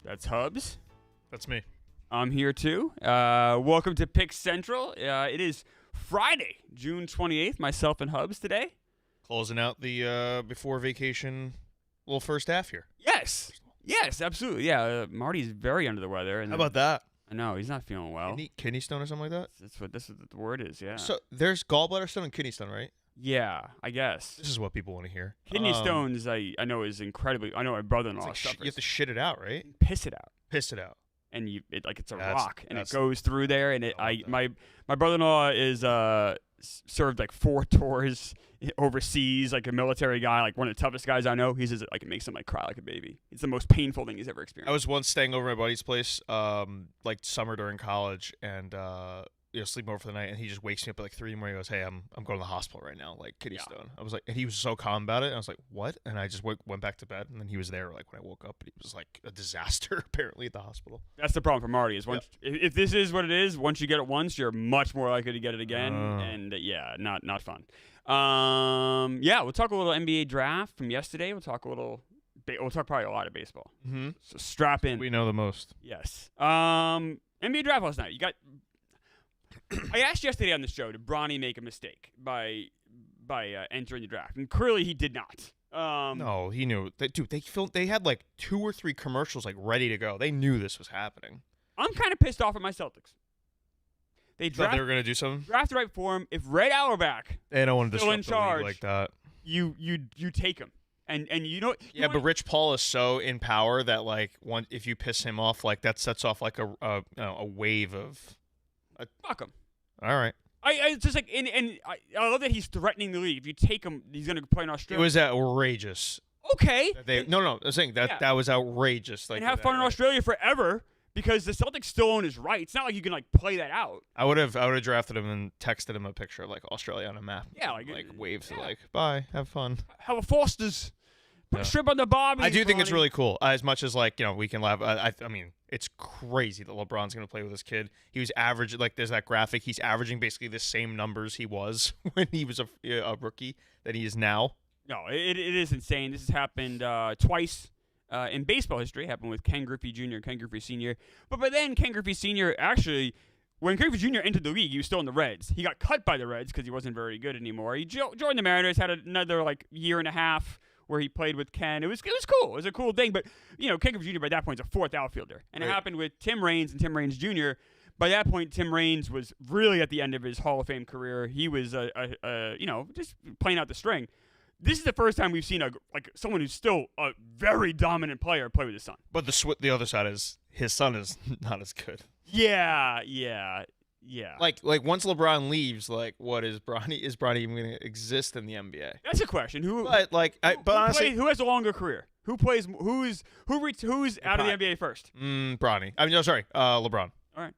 That's Hubs. That's me. I'm here too. Welcome to Pick Central. It is Friday, June 28th. Myself and Hubs today. Closing out the before vacation little first half here. Yes, absolutely. Yeah, Marty's very under the weather. And How about that? I know he's not feeling well. Kidney stone or something like that? That's what the word is. Yeah. So there's gallbladder stone and kidney stone, right? Yeah, I guess. This is what people want to hear. Kidney stones, I know, is incredibly. I know my brother-in-law suffers. You have to shit it out, right? Piss it out. Piss it out. And it's a rock, and it that's- goes through there. And my brother-in-law is served like 4 tours overseas, like a military guy, like one of the toughest guys I know. He says it makes him cry like a baby. It's the most painful thing he's ever experienced. I was once staying over at my buddy's place, like summer during college, and sleeping over for the night, and he just wakes me up at like 3 in the morning. He goes, "Hey, I'm going to the hospital right now, like kidney stone." I was like, and he was so calm about it. And I was like, "What?" And I just went back to bed, and then he was there like when I woke up, and he was like a disaster apparently at the hospial. That's the problem for Marty is if this is what it is, once you get it once, you're much more likely to get it again, and not fun. We'll talk a little NBA draft from yesterday. We'll talk probably a lot of baseball. Mm-hmm. So strap in. We know the most. Yes. NBA draft last night. I asked yesterday on the show, did Bronny make a mistake by entering the draft? And clearly he did not. No, he knew. They had like 2 or 3 commercials like ready to go. They knew this was happening. I'm kind of pissed off at my Celtics. They thought they were gonna do something. Drafted right for him. If Red Auerbach they don't want to still disrupt in the charge, league like that. You take him. And you know. But Rich Paul is so in power that like if you piss him off, like that sets off like a wave of. Fuck him. All right. It's just like I love that he's threatening the league. If you take him, he's going to play in Australia. It was outrageous. Okay. No. I'm saying that was outrageous. Like, and have fun in Australia forever because the Celtics still own his rights. It's not like you can play that out. I would have drafted him and texted him a picture of like Australia on a map. Yeah, like waves like bye, have fun. Have a Foster's. Put a shrimp on the barbie. I do think it's really cool. As much as we can laugh. I mean, it's crazy that LeBron's going to play with this kid. He was average. Like there's that graphic. He's averaging basically the same numbers he was when he was a rookie that he is now. No, it is insane. This has happened twice in baseball history. It happened with Ken Griffey Jr. and Ken Griffey Sr. But by then, Ken Griffey Sr. actually, when Griffey Jr. entered the league, he was still in the Reds. He got cut by the Reds because he wasn't very good anymore. He joined the Mariners, had another year and a half where he played with Ken. It was cool. It was a cool thing. But, Ken Griffey Jr. by that point is a 4th outfielder. And It happened with Tim Raines and Tim Raines Jr. By that point, Tim Raines was really at the end of his Hall of Fame career. He was, just playing out the string. This is the first time we've seen someone who's still a very dominant player play with his son. But the other side is his son is not as good. Yeah. Like once LeBron leaves, what is Bronny? Is Bronny even going to exist in the NBA? That's a question. Honestly, who has a longer career? Who plays? Who's out of the NBA first? Bronny. I mean, no, sorry, LeBron. All right.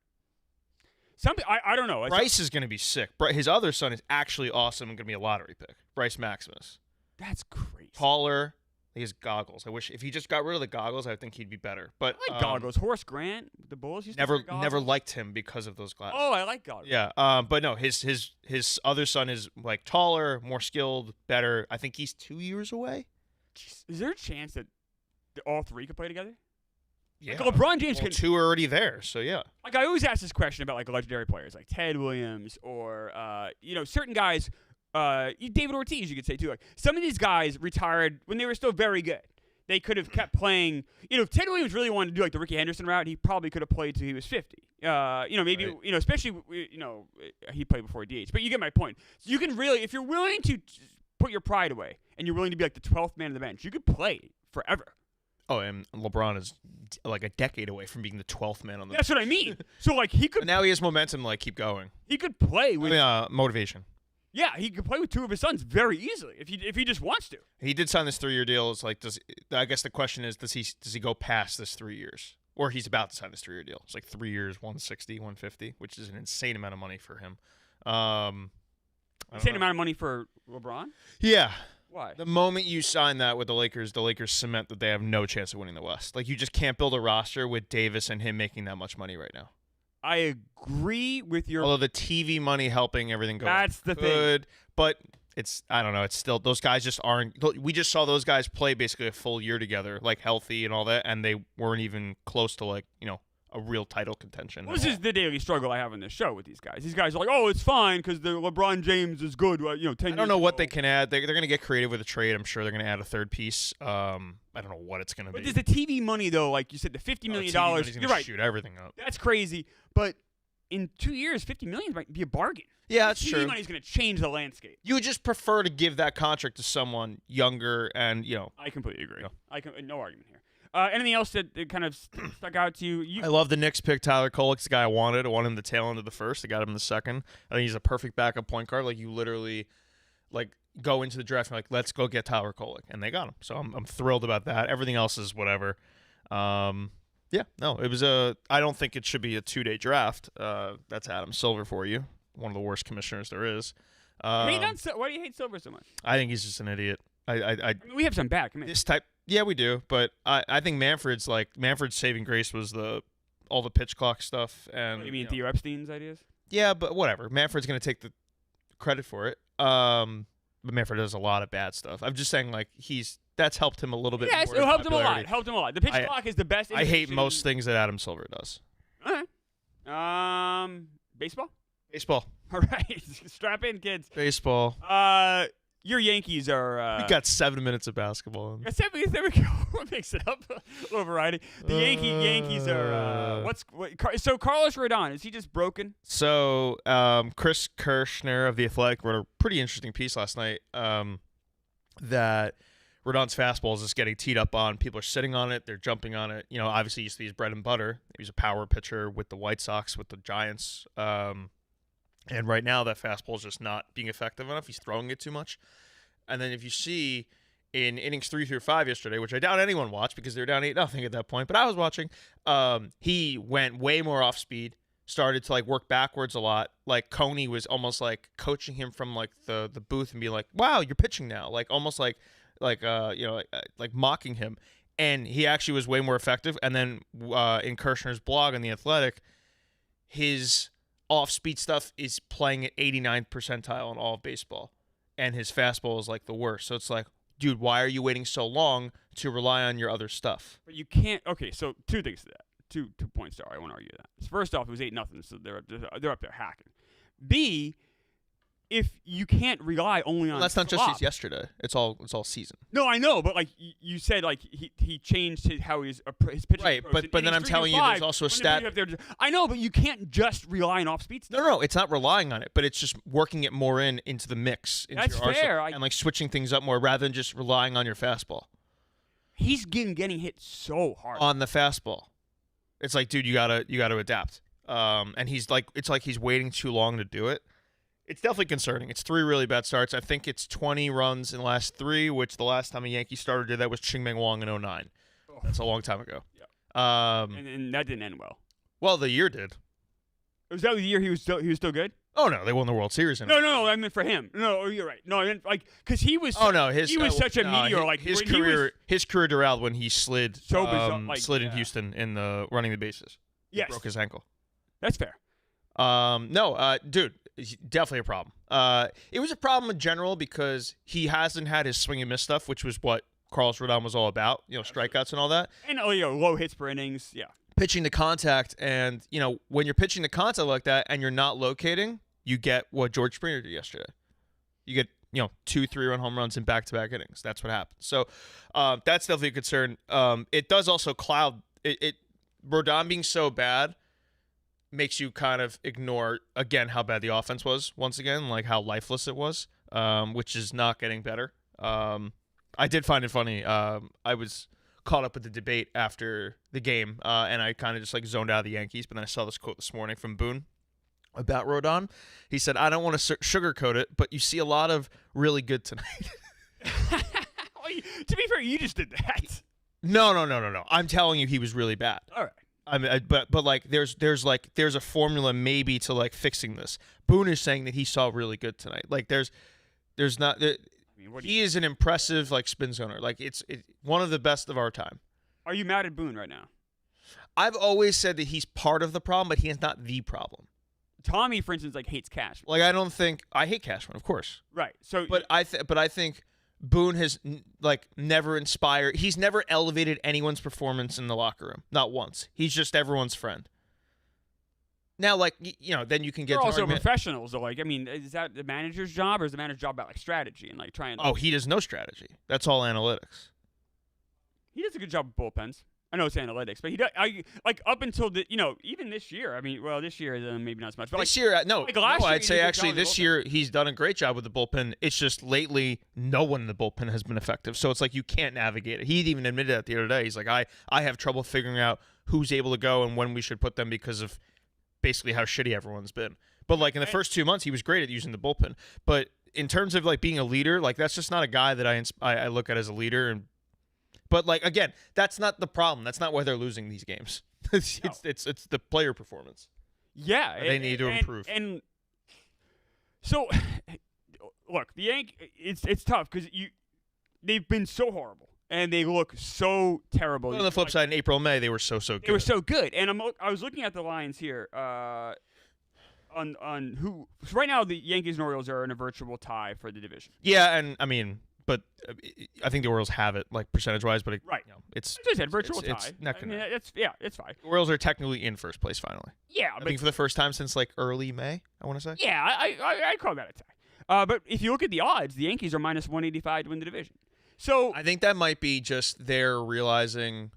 I don't know. Bryce is going to be sick. His other son is actually awesome and going to be a lottery pick. Bryce Maximus. That's crazy. Taller. He has goggles. I wish if he just got rid of the goggles, I think he'd be better. But I like goggles. Horace Grant, the Bulls used to wear goggles. Never liked him because of those glasses. Oh, I like goggles. Yeah. But no, his other son is taller, more skilled, better. I think he's 2 years away. Jeez. Is there a chance that all 3 could play together? Yeah. LeBron James could. 2 are already there, so yeah. I always ask this question about legendary players like Ted Williams or certain guys. David Ortiz, you could say too. Some of these guys retired when they were still very good. They could have kept playing. If Ted Williams really wanted to do the Ricky Henderson route, he probably could have played till he was 50. Maybe right. Especially he played before DH. But you get my point. So you can really, if you're willing to put your pride away and you're willing to be the 12th man on the bench, you could play forever. Oh, and LeBron is a decade away from being the 12th man on the bench. That's what I mean. So he could. But now he has momentum to keep going. He could play with motivation. Yeah, he could play with 2 of his sons very easily if he just wants to. He did sign this 3-year deal. It's I guess the question is, does he go past this 3 years? Or he's about to sign this 3-year deal. It's 3 years, 160, 150, which is an insane amount of money for him. Insane amount of money for LeBron? Yeah. Why? The moment you sign that with the Lakers cement that they have no chance of winning the West. You just can't build a roster with Davis and him making that much money right now. I agree with your. Although the TV money helping everything go. That's the thing. But I don't know. It's still those guys just aren't. We just saw those guys play basically a full year together, like healthy and all that, and they weren't even close to like a real title contention. Well, this is the daily struggle I have on this show with these guys. These guys are like, oh, it's fine because the LeBron James is good. 10 years I don't know what ago. they can add. They're going to get creative with a trade. I'm sure they're going to add a third piece. I don't know what it's going to be. But there's the TV money though, like you said, the $50 million. You're right. Shoot everything up. That's crazy. But in 2 years, $50 million might be a bargain. Yeah, that's TV true. money is going to change the landscape. You would just prefer to give that contract to someone younger and I completely agree. Yeah. No argument here. Anything else that kind of stuck out to you? I love the Knicks pick. Tyler Kolek's the guy I wanted. I wanted him the tail end of the first. I got him in the second. I think he's a perfect backup point guard. Like you literally, go into the draft and let's go get Tyler Kolek, and they got him. So I'm thrilled about that. Everything else is whatever. Yeah, no, it was I don't think it should be a 2-day draft. That's Adam Silver for you. One of the worst commissioners there is. Why do you hate Silver so much? I think he's just an idiot. I mean, we have some bad commissioners. This type. Yeah, we do, but I think Manfred's saving grace was all the pitch clock stuff and You mean Theo Epstein's ideas? Yeah, but whatever. Manfred's gonna take the credit for it. But Manfred does a lot of bad stuff. I'm just saying that's helped him a little bit. Yes, more it helped him a lot. popularity. Helped him a lot. The pitch clock is the best. I hate most things that Adam Silver does. Okay. Baseball. Baseball. All right, strap in, kids. Baseball. Your Yankees are. We got 7 minutes of basketball. There we go. Mix it up. A little variety. The Yankees are. So Carlos Rodon, is he just broken? So Chris Kirschner of The Athletic wrote a pretty interesting piece last night that Rodon's fastball is just getting teed up on. People are sitting on it. They're jumping on it. Obviously he used to be his bread and butter. He was a power pitcher with the White Sox, with the Giants. And right now that fastball is just not being effective enough. He's throwing it too much. And then if you see in innings 3 through 5 yesterday, which I doubt anyone watched because they were down 8-0 at that point, but I was watching, he went way more off speed, started to work backwards a lot. Like Coney was almost coaching him from the booth and be like, wow, you're pitching now. Almost mocking him. And he actually was way more effective. And then in Kirshner's blog on The Athletic, his off-speed stuff is playing at 89th percentile in all of baseball, and his fastball is the worst. So it's dude, why are you waiting so long to rely on your other stuff? But you can't. Okay, so two things to that. Two points there. I want to argue that. First off, it was 8-0, so they're up there hacking. B, if you can't rely only on that's not slop. just yesterday. It's all season. No, I know, but you said he changed how his pitching right. approach. But then I'm telling you, there's also a stat. I know, but you can't just rely on off speed stuff. No, it's not relying on it, but it's just working it more into the mix. Into That's your fair. Arsenal, and switching things up more rather than just relying on your fastball. He's getting hit so hard on the fastball. It's dude, you gotta adapt. And he's it's he's waiting too long to do it. It's definitely concerning. It's 3 really bad starts. I think it's 20 runs in the last 3, which the last time a Yankee starter did that was Ching-Meng Wong in 2009. Oh. That's a long time ago. Yeah. And that didn't end well. Well, the year did. Was that the year he was still good? Oh no, they won the World Series. No, I meant for him. No, you're right. No, I meant because he was. Oh no, he was such a meteor. His career derailed when he slid. Slid in yeah. Houston in the running the bases. Yes, he broke his ankle. That's fair. Dude, definitely a problem. It was a problem in general because he hasn't had his swing and miss stuff, which was what Carlos Rodon was all about. Strikeouts and all that. And low hits per innings. Yeah. Pitching to contact, and when you're pitching to contact like that and you're not locating, you get what George Springer did yesterday. You get 2 3-run home runs in back-to-back innings. That's what happened. So that's definitely a concern. It does also cloud it. Rodon being so bad makes you kind of ignore again how bad the offense was. Once again, how lifeless it was, which is not getting better. I did find it funny. I was caught up with the debate after the game, and I kind of just zoned out of the Yankees. But then I saw this quote this morning from Boone about Rodon. He said, "I don't want to sugarcoat it, but you see a lot of really good tonight." To be fair, you just did that. No. I'm telling you, he was really bad. All right. I mean, but there's a formula maybe to fixing this. Boone is saying that he saw really good tonight. There's not. He is an impressive spin zoner. It's one of the best of our time. Are you mad at Boone right now? I've always said that he's part of the problem, but he is not the problem. Tommy, for instance, like hates Cashman. Like I hate Cashman, of course. Right. So, But I think Boone has never inspired. He's never elevated anyone's performance in the locker room, not once. He's just everyone's friend. Now, then you can get. they're to also argument. professionals. So, is that the manager's job, or is the manager's job about strategy and trying? Oh, he does no strategy. That's all analytics. He does a good job with bullpens. I know it's analytics, but he does. Up until even this year. I mean, well, this year maybe not as much. But This year, no, last year, I'd he say did a good actually job with this the year he's done a great job with the bullpen. It's just lately no one in the bullpen has been effective. So it's like you can't navigate it. He even admitted that the other day. He's like, I have trouble figuring out who's able to go and when we should put them because of basically how shitty everyone's been. But in the first 2 months, he was great at using the bullpen. But in terms of being a leader, that's just not a guy that I look at as a leader. But again, that's not the problem. That's not why they're losing these games. It's the player performance. Yeah, they need to improve. And so, look, the Yankees. It's tough because they've been so horrible and they look so terrible. But on the flip side, in April and May, they were so good. They were so good, and I was looking at the lines here. On who? So right now, the Yankees and Orioles are in a virtual tie for the division. Yeah, and I mean. But I think the Orioles have it, percentage-wise. But right, it's. As I said, virtual tie. It's neck and neck. It's fine. The Orioles are technically in first place finally. Yeah, I think for the first time since early May, I want to say. Yeah, I call that a tie. But if you look at the odds, the Yankees are minus 185 to win the division. So I think that might be just they're realizing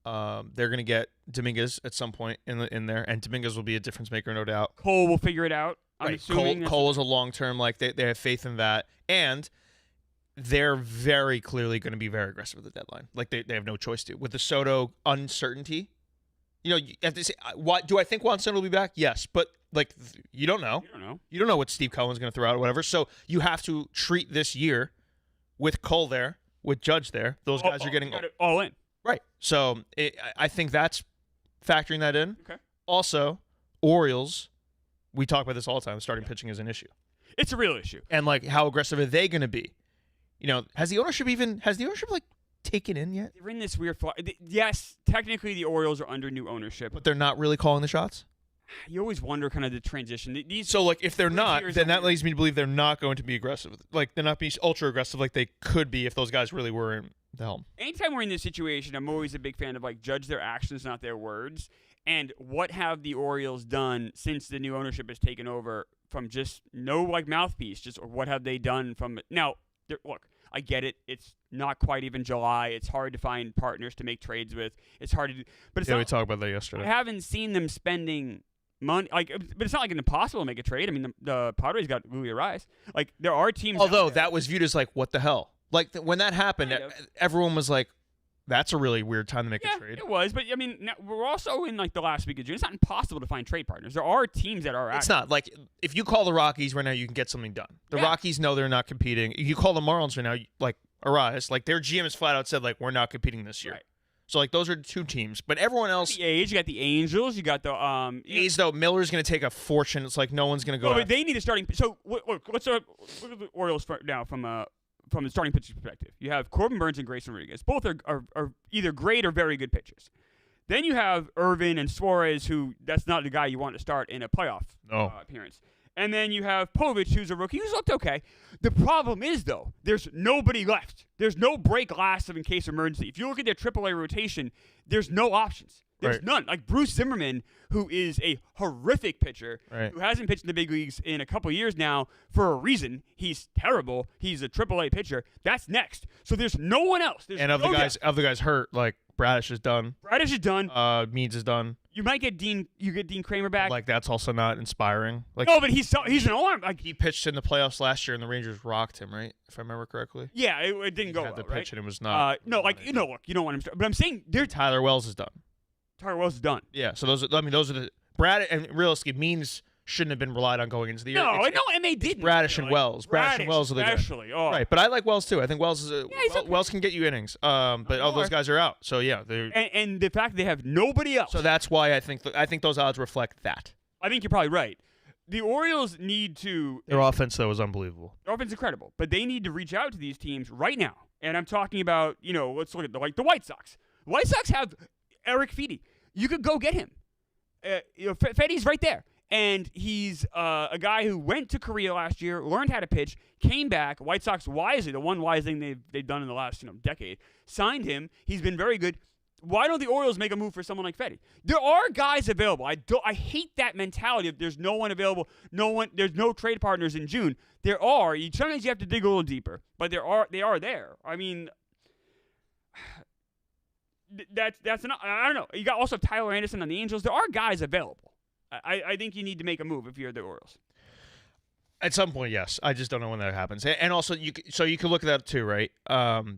they're going to get Dominguez at some point in there, and Dominguez will be a difference maker, no doubt. Cole will figure it out. I'm assuming Cole is a long-term, they have faith in that, and they're very clearly going to be very aggressive with the deadline. They have no choice to. With the Soto uncertainty, you have to say, do I think Juan Soto will be back? Yes, but you don't know. You don't know what Steve Cohen's going to throw out or whatever. So you have to treat this year with Cole there, with Judge there. Those guys are getting all in. Right. So I think that's factoring that in. Okay. Also, Orioles, we talk about this all the time. Starting pitching is an issue. It's a real issue. And how aggressive are they going to be? Has the ownership taken in yet? They're in this weird yes, technically the Orioles are under new ownership, but they're not really calling the shots. You always wonder kind of the transition. If they're not, then that leads me to believe they're not going to be aggressive. They're not being ultra aggressive like they could be if those guys really were in the helm. Anytime we're in this situation, I'm always a big fan of judge their actions, not their words. And what have the Orioles done since the new ownership has taken over from just no mouthpiece? Just what have they done from now? Look, I get it. It's not quite even July. It's hard to find partners to make trades with. It's hard to do. But we talked about that yesterday. I haven't seen them spending money. But it's not impossible to make a trade. I mean, the Padres got Julio Rice. There are teams. Although that was viewed as what the hell? When that happened, everyone was like, that's a really weird time to make a trade. It was, but I mean, we're also in the last week of June. It's not impossible to find trade partners. There are teams that are. It's not if you call the Rockies right now, you can get something done. The Rockies know they're not competing. If you call the Marlins right now, Arias, their GM has flat out said we're not competing this year. Right. So those are the two teams, but everyone else. You got the Angels. You got the A's though. Miller's going to take a fortune. It's no one's going to go. No, but they need a starting. So look, let's look at the Orioles now from the starting pitching perspective. You have Corbin Burns and Grayson Rodriguez. Both are either great or very good pitchers. Then you have Irvin and Suarez, who that's not the guy you want to start in a playoff appearance. And then you have Povich, who's a rookie, who's looked okay. The problem is, though, there's nobody left. There's no break glass in case of emergency. If you look at their AAA rotation, there's no options. There's none. Bruce Zimmerman, who is a horrific pitcher, who hasn't pitched in the big leagues in a couple of years now for a reason. He's terrible. He's a AAA pitcher. That's next. So there's no one else. Of the guys hurt, Bradish is done. Meads is done. You might get Dean. You get Dean Kramer back. That's also not inspiring. No, but he's an arm. He pitched in the playoffs last year, and the Rangers rocked him, right? If I remember correctly. Yeah, it didn't go well. He had the pitch, right? and it was not. Look, you don't want him. But I'm saying Tyler Wells is done. Tyler Wells is done. Yeah, so those are the Brad and realistically Means shouldn't have been relied on going into the year. No, and they didn't. Bradish and Wells. Bradish and Wells are the guys. Right, but I like Wells too. I think Wells is Wells can get you innings. But all those guys are out. So yeah, and the fact they have nobody else. So that's why I think those odds reflect that. I think you're probably right. The Orioles need to. Their offense though is unbelievable. Their offense is incredible, but they need to reach out to these teams right now. And I'm talking about let's look at the White Sox. The White Sox have Eric Fedde. You could go get him. Fedde's right there. And he's a guy who went to Korea last year, learned how to pitch, came back. White Sox wisely, the one wise thing they've done in the last decade, signed him. He's been very good. Why don't the Orioles make a move for someone like Fetty? There are guys available. I hate that mentality of there's no one available, there's no trade partners in June. There are. Sometimes you have to dig a little deeper, but they are there. I mean, that's not. I don't know. You got also Tyler Anderson on the Angels. There are guys available. I think you need to make a move if you're the Orioles. At some point, yes. I just don't know when that happens. And also, you can look at that too, right?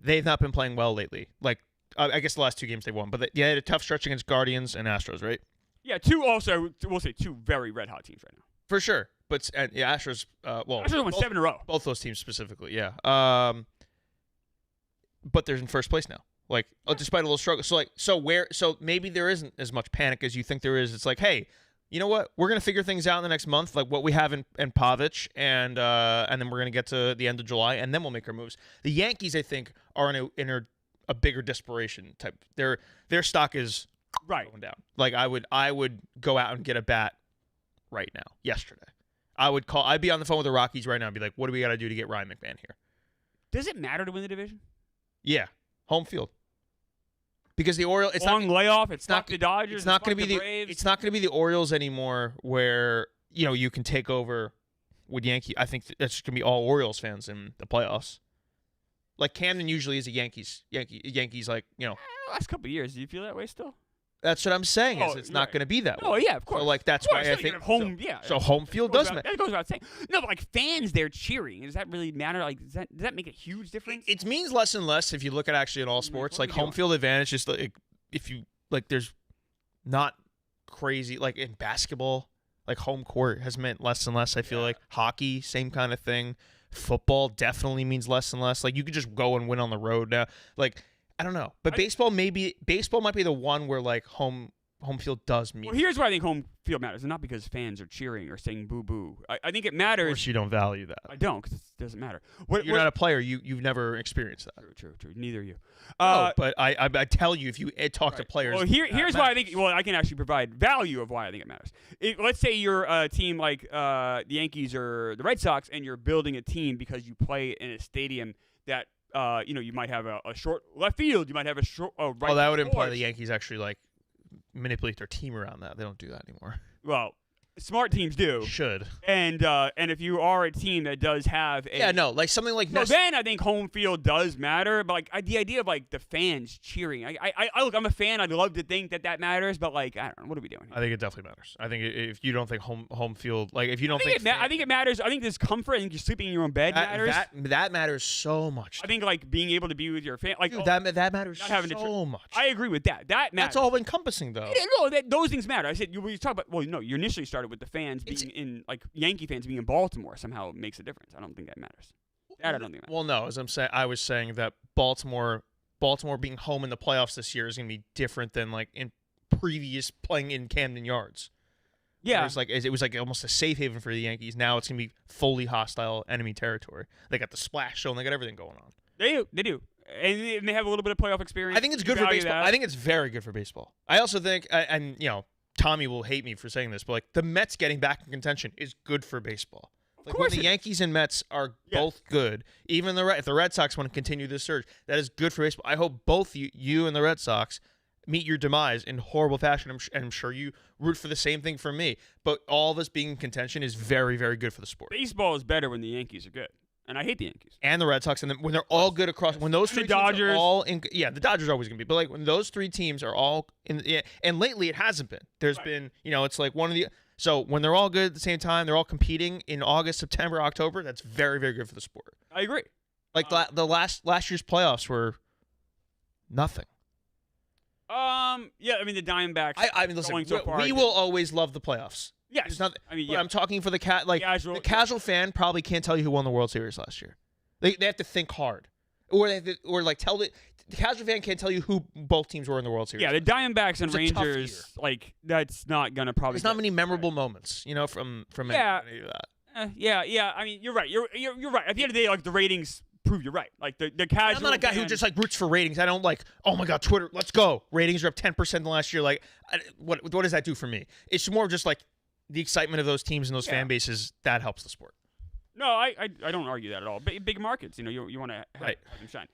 They've not been playing well lately. Like, I guess the last 2 games they won, but they had a tough stretch against Guardians and Astros, right? Yeah, we'll say 2 very red hot teams right now. For sure. But Astros, Astros won 7 in a row. Both those teams specifically, yeah. But they're in first place now. Like, despite a little struggle. So maybe there isn't as much panic as you think there is. It's like, hey, you know what? We're going to figure things out in the next month, like what we have in Pavich, and then we're going to get to the end of July, and then we'll make our moves. The Yankees, I think, are in a bigger desperation type. Their stock is going down. Like, I would go out and get a bat right now, yesterday. I'd be on the phone with the Rockies right now and be like, what do we got to do to get Ryan McMahon here? Does it matter to win the division? Yeah, home field. Because the Orioles, it's long not layoff. It's not the Dodgers. It's not going to be Braves. It's not going to be the Orioles anymore, where you can take over with Yankees. I think that's going to be all Orioles fans in the playoffs. Like Camden usually is a Yankees. Like last couple of years. Do you feel that way still? That's what I'm saying. It's not going to be that way. Oh yeah, of course. So like that's why I think home. So home field does matter. That goes without saying. No, but like fans, they're cheering. Does that really matter? Like, does that make a huge difference? It means less and less if you look at actually in all sports. Like home field advantage, just like if you like, there's not crazy like in basketball. Like home court has meant less and less. I feel like hockey, same kind of thing. Football definitely means less and less. Like you could just go and win on the road now. Like. I don't know, but baseball might be the one where like home field does mean. Well, here's why I think home field matters, and not because fans are cheering or saying boo boo. I think it matters. Of course, you don't value that. I don't, because it doesn't matter. You're not a player. You've never experienced that. True. Neither you. No, but I tell you, if you talk to players. Well, here's why I think. Well, I can actually provide value of why I think it matters. Let's say you're a team like the Yankees or the Red Sox, and you're building a team because you play in a stadium that. You might have a short left field. You might have a short right. Well, that would imply the Yankees actually like manipulate their team around that. They don't do that anymore. Well, smart teams do. Should. And if you are a team that does have a like something like then I think home field does matter. But like the idea of like the fans cheering, I look, I'm a fan. I'd love to think that matters, but like I don't know, what are we doing here? I think it definitely matters. I think if you don't think home field, like if you don't I think it matters. I think there's comfort. I think you're sleeping in your own bed matters. That matters so much. I think like being able to be with your fan, like dude, that matters so much. I agree with that. That matters. That's all encompassing though. No, those things matter. I said you talk about. Well, no, you initially started with the fans being in like Yankee fans being in Baltimore somehow makes a difference. I don't think that matters. I don't think that matters. Well, no, as I was saying that Baltimore being home in the playoffs this year is going to be different than like in previous playing in Camden Yards. Yeah, it was like almost a safe haven for the Yankees. Now it's going to be fully hostile enemy territory. They got the splash show and they got everything going on. They do. And they have a little bit of playoff experience. I think it's good for baseball. I think it's very good for baseball. I also think, and Tommy will hate me for saying this, but like the Mets getting back in contention is good for baseball. Like when the Yankees and Mets are both good, even if the Red Sox want to continue this surge, that is good for baseball. I hope both you and the Red Sox meet your demise in horrible fashion. And I'm sure you root for the same thing for me. But all of us being in contention is very, very good for the sport. Baseball is better when the Yankees are good. And I hate the Yankees. And the Red Sox. And when they're all good across. When those three teams are all in. Yeah, the Dodgers are always going to be. But like when those three teams are all in. Yeah, and lately it hasn't been. There's been, it's like one of the. So when they're all good at the same time, they're all competing in August, September, October. That's very, very good for the sport. I agree. Like the last year's playoffs were nothing. Yeah, I mean the Diamondbacks. I mean, listen, we will always love the playoffs. Yes, I'm talking for the the casual fan probably can't tell you who won the World Series last year. They have to think hard, or tell the casual fan can't tell you who both teams were in the World Series. Yeah, the Diamondbacks and Rangers, that's not gonna probably. There's not many memorable moments, from any of that. Yeah. I mean, you're right. You're right. At the end of the day, like the ratings prove you're right. Like the casual. I'm not a guy who just like roots for ratings. I don't like. Oh my God, Twitter, let's go. Ratings are up 10% in the last year. Like, what does that do for me? It's more just like the excitement of those teams and those fan bases, that helps the sport. No, I don't argue that at all. Big markets, you want to have them shine.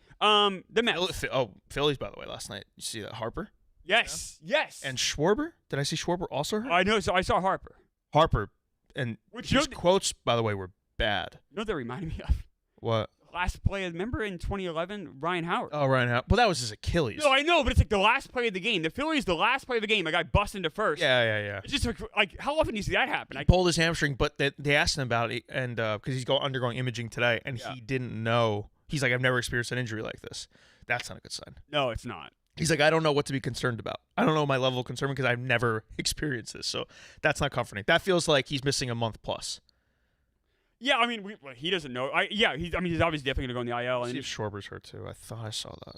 The Mets. Phillies, by the way, last night. You see that Harper? Yes. And Schwarber? Did I see Schwarber also hurt? I know. So I saw Harper. And his quotes, by the way, were bad. You know what that reminded me of? What? Last play, remember in 2011, Ryan Howard. Oh, Ryan Howard. Well, that was his Achilles. No, I know, but it's like the last play of the game. The Phillies, the last play of the game, a guy busts into first. Yeah. It's just like how often do you see that happen? He pulled his hamstring, but they asked him about it, and because he's undergoing imaging today, and he didn't know. He's like, I've never experienced an injury like this. That's not a good sign. No, it's not. He's like, I don't know what to be concerned about. I don't know my level of concern because I've never experienced this. So that's not comforting. That feels like he's missing a month plus. Yeah, I mean, he doesn't know. He's obviously definitely going to go in the IL. See if Schwarber's hurt too. I thought I saw that.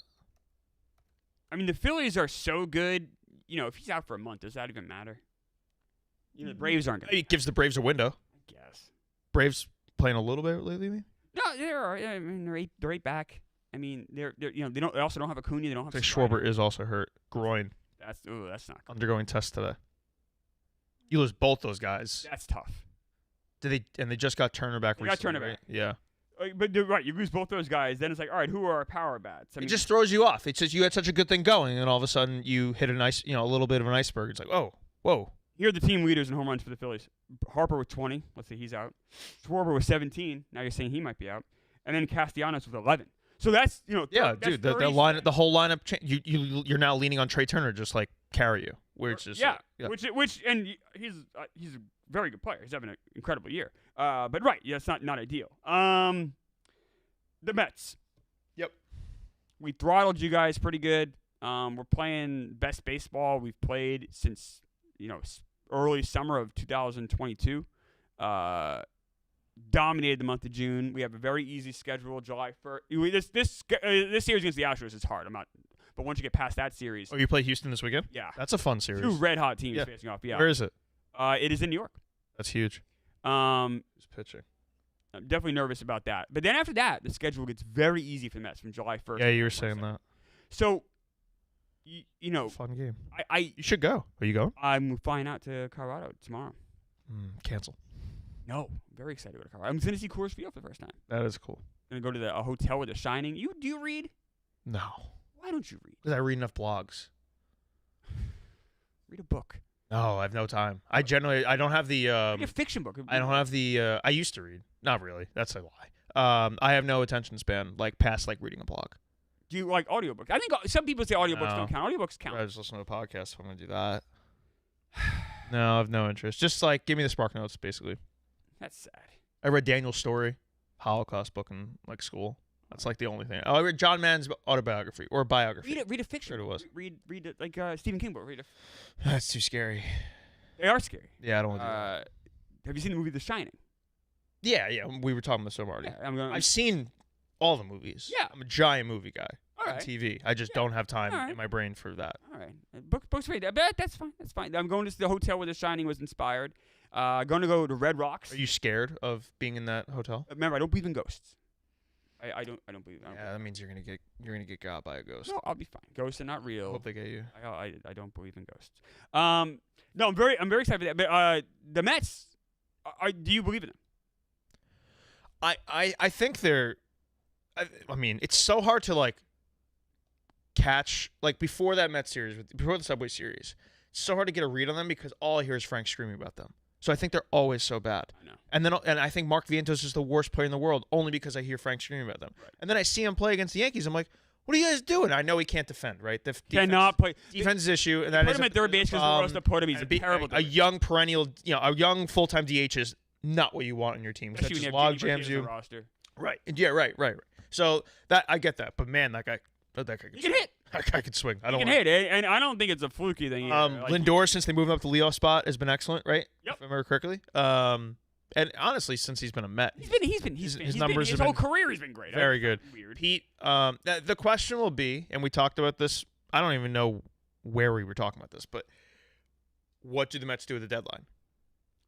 I mean, the Phillies are so good. If he's out for a month, does that even matter? The Braves aren't going to. It gives the Braves a window. I guess. Braves playing a little bit lately, maybe? No, I mean, they're right back. I mean, they also don't have Acuna. They don't have. Schwarber is also hurt. Groin. That's not good. Undergoing test today. You lose both those guys. That's tough. They just got Turner back recently. Got Turner back. Yeah. But you're right. You lose both those guys, then it's like, all right, who are our power bats? It just throws you off. It's just you had such a good thing going, and all of a sudden you hit a little bit of an iceberg. It's like, whoa. Here are the team leaders in home runs for the Phillies. Harper with 20. Let's say he's out. Schwarber with 17. Now you're saying he might be out. And then Castellanos with 11. So that's yeah, dude. The lineup, the whole lineup. You're now leaning on Trey Turner just like carry you. Which is which he's a very good player. He's having an incredible year. But right, it's not ideal. The Mets. Yep. We throttled you guys pretty good. We're playing best baseball we've played since early summer of 2022. Dominated the month of June. We have a very easy schedule. July 1st. This series against the Astros is hard. But once you get past that series. Oh, you play Houston this weekend? Yeah. That's a fun series. Two red hot teams facing off. Yeah. Where is it? It is in New York. That's huge. Who's pitching? I'm definitely nervous about that. But then after that, the schedule gets very easy for the Mets from July 1st. Yeah, you were saying that. So, fun game. You should go. Are you going? I'm flying out to Colorado tomorrow. Cancel. No, I'm very excited to go to Colorado. I'm going to see Coors Field for the first time. That is cool. I'm going to go to a hotel with The Shining. Do you read? No. Why don't you read? Because I read enough blogs. Read a book. No, I have no time. I don't have the. Read a fiction book. I don't have the. I used to read. Not really. That's a lie. I have no attention span past reading a blog. Do you like audiobooks? I think some people say audiobooks don't count. Audiobooks count. I just listen to a podcast if I'm going to do that. No, I have no interest. Just give me the Spark Notes, basically. That's sad. I read Daniel's Story, Holocaust book in school. That's the only thing. I read John Mann's autobiography or biography. Read a fiction. Sure it was. Read it Stephen King book. That's too scary. They are scary. Yeah, I don't want to do that. Have you seen the movie The Shining? Yeah. We were talking about so already. Yeah, I've seen all the movies. Yeah. I'm a giant movie guy. All right. On TV. I just don't have time in my brain for that. All right. Books read. But that's fine. That's fine. I'm going to the hotel where The Shining was inspired. Going to go to Red Rocks. Are you scared of being in that hotel? Remember, I don't believe in ghosts. I don't believe. That means you're gonna get got by a ghost. No, I'll be fine. Ghosts are not real. Hope they get you. I don't believe in ghosts. No, I'm very excited for that. But the Mets, do you believe in them? I think they're. I mean, it's so hard to catch before that Mets series, before the Subway series. It's so hard to get a read on them because all I hear is Frank screaming about them. So I think they're always so bad. I know. And I think Mark Vientos is the worst player in the world only because I hear Frank screaming about them. Right. And then I see him play against the Yankees. I'm like, what are you guys doing? I know he can't defend, right? The cannot play. Defense issue, and that that is. Put him at third base because the rest of put him. He's a terrible. A young perennial, a young full-time DH is not what you want in your team. That just log jams you. Right. Yeah. Right. So that I get that, but man, that guy he can hit. That guy can swing. He can hit, and I don't think it's a fluky thing. Lindor, since they moved him up the leadoff spot, has been excellent, right? Yep. If I remember correctly. And honestly, since he's been a Met, his numbers his whole career has been great. Very good. Weird. Pete, the question will be, and we talked about this. I don't even know where we were talking about this, but what do the Mets do at the deadline?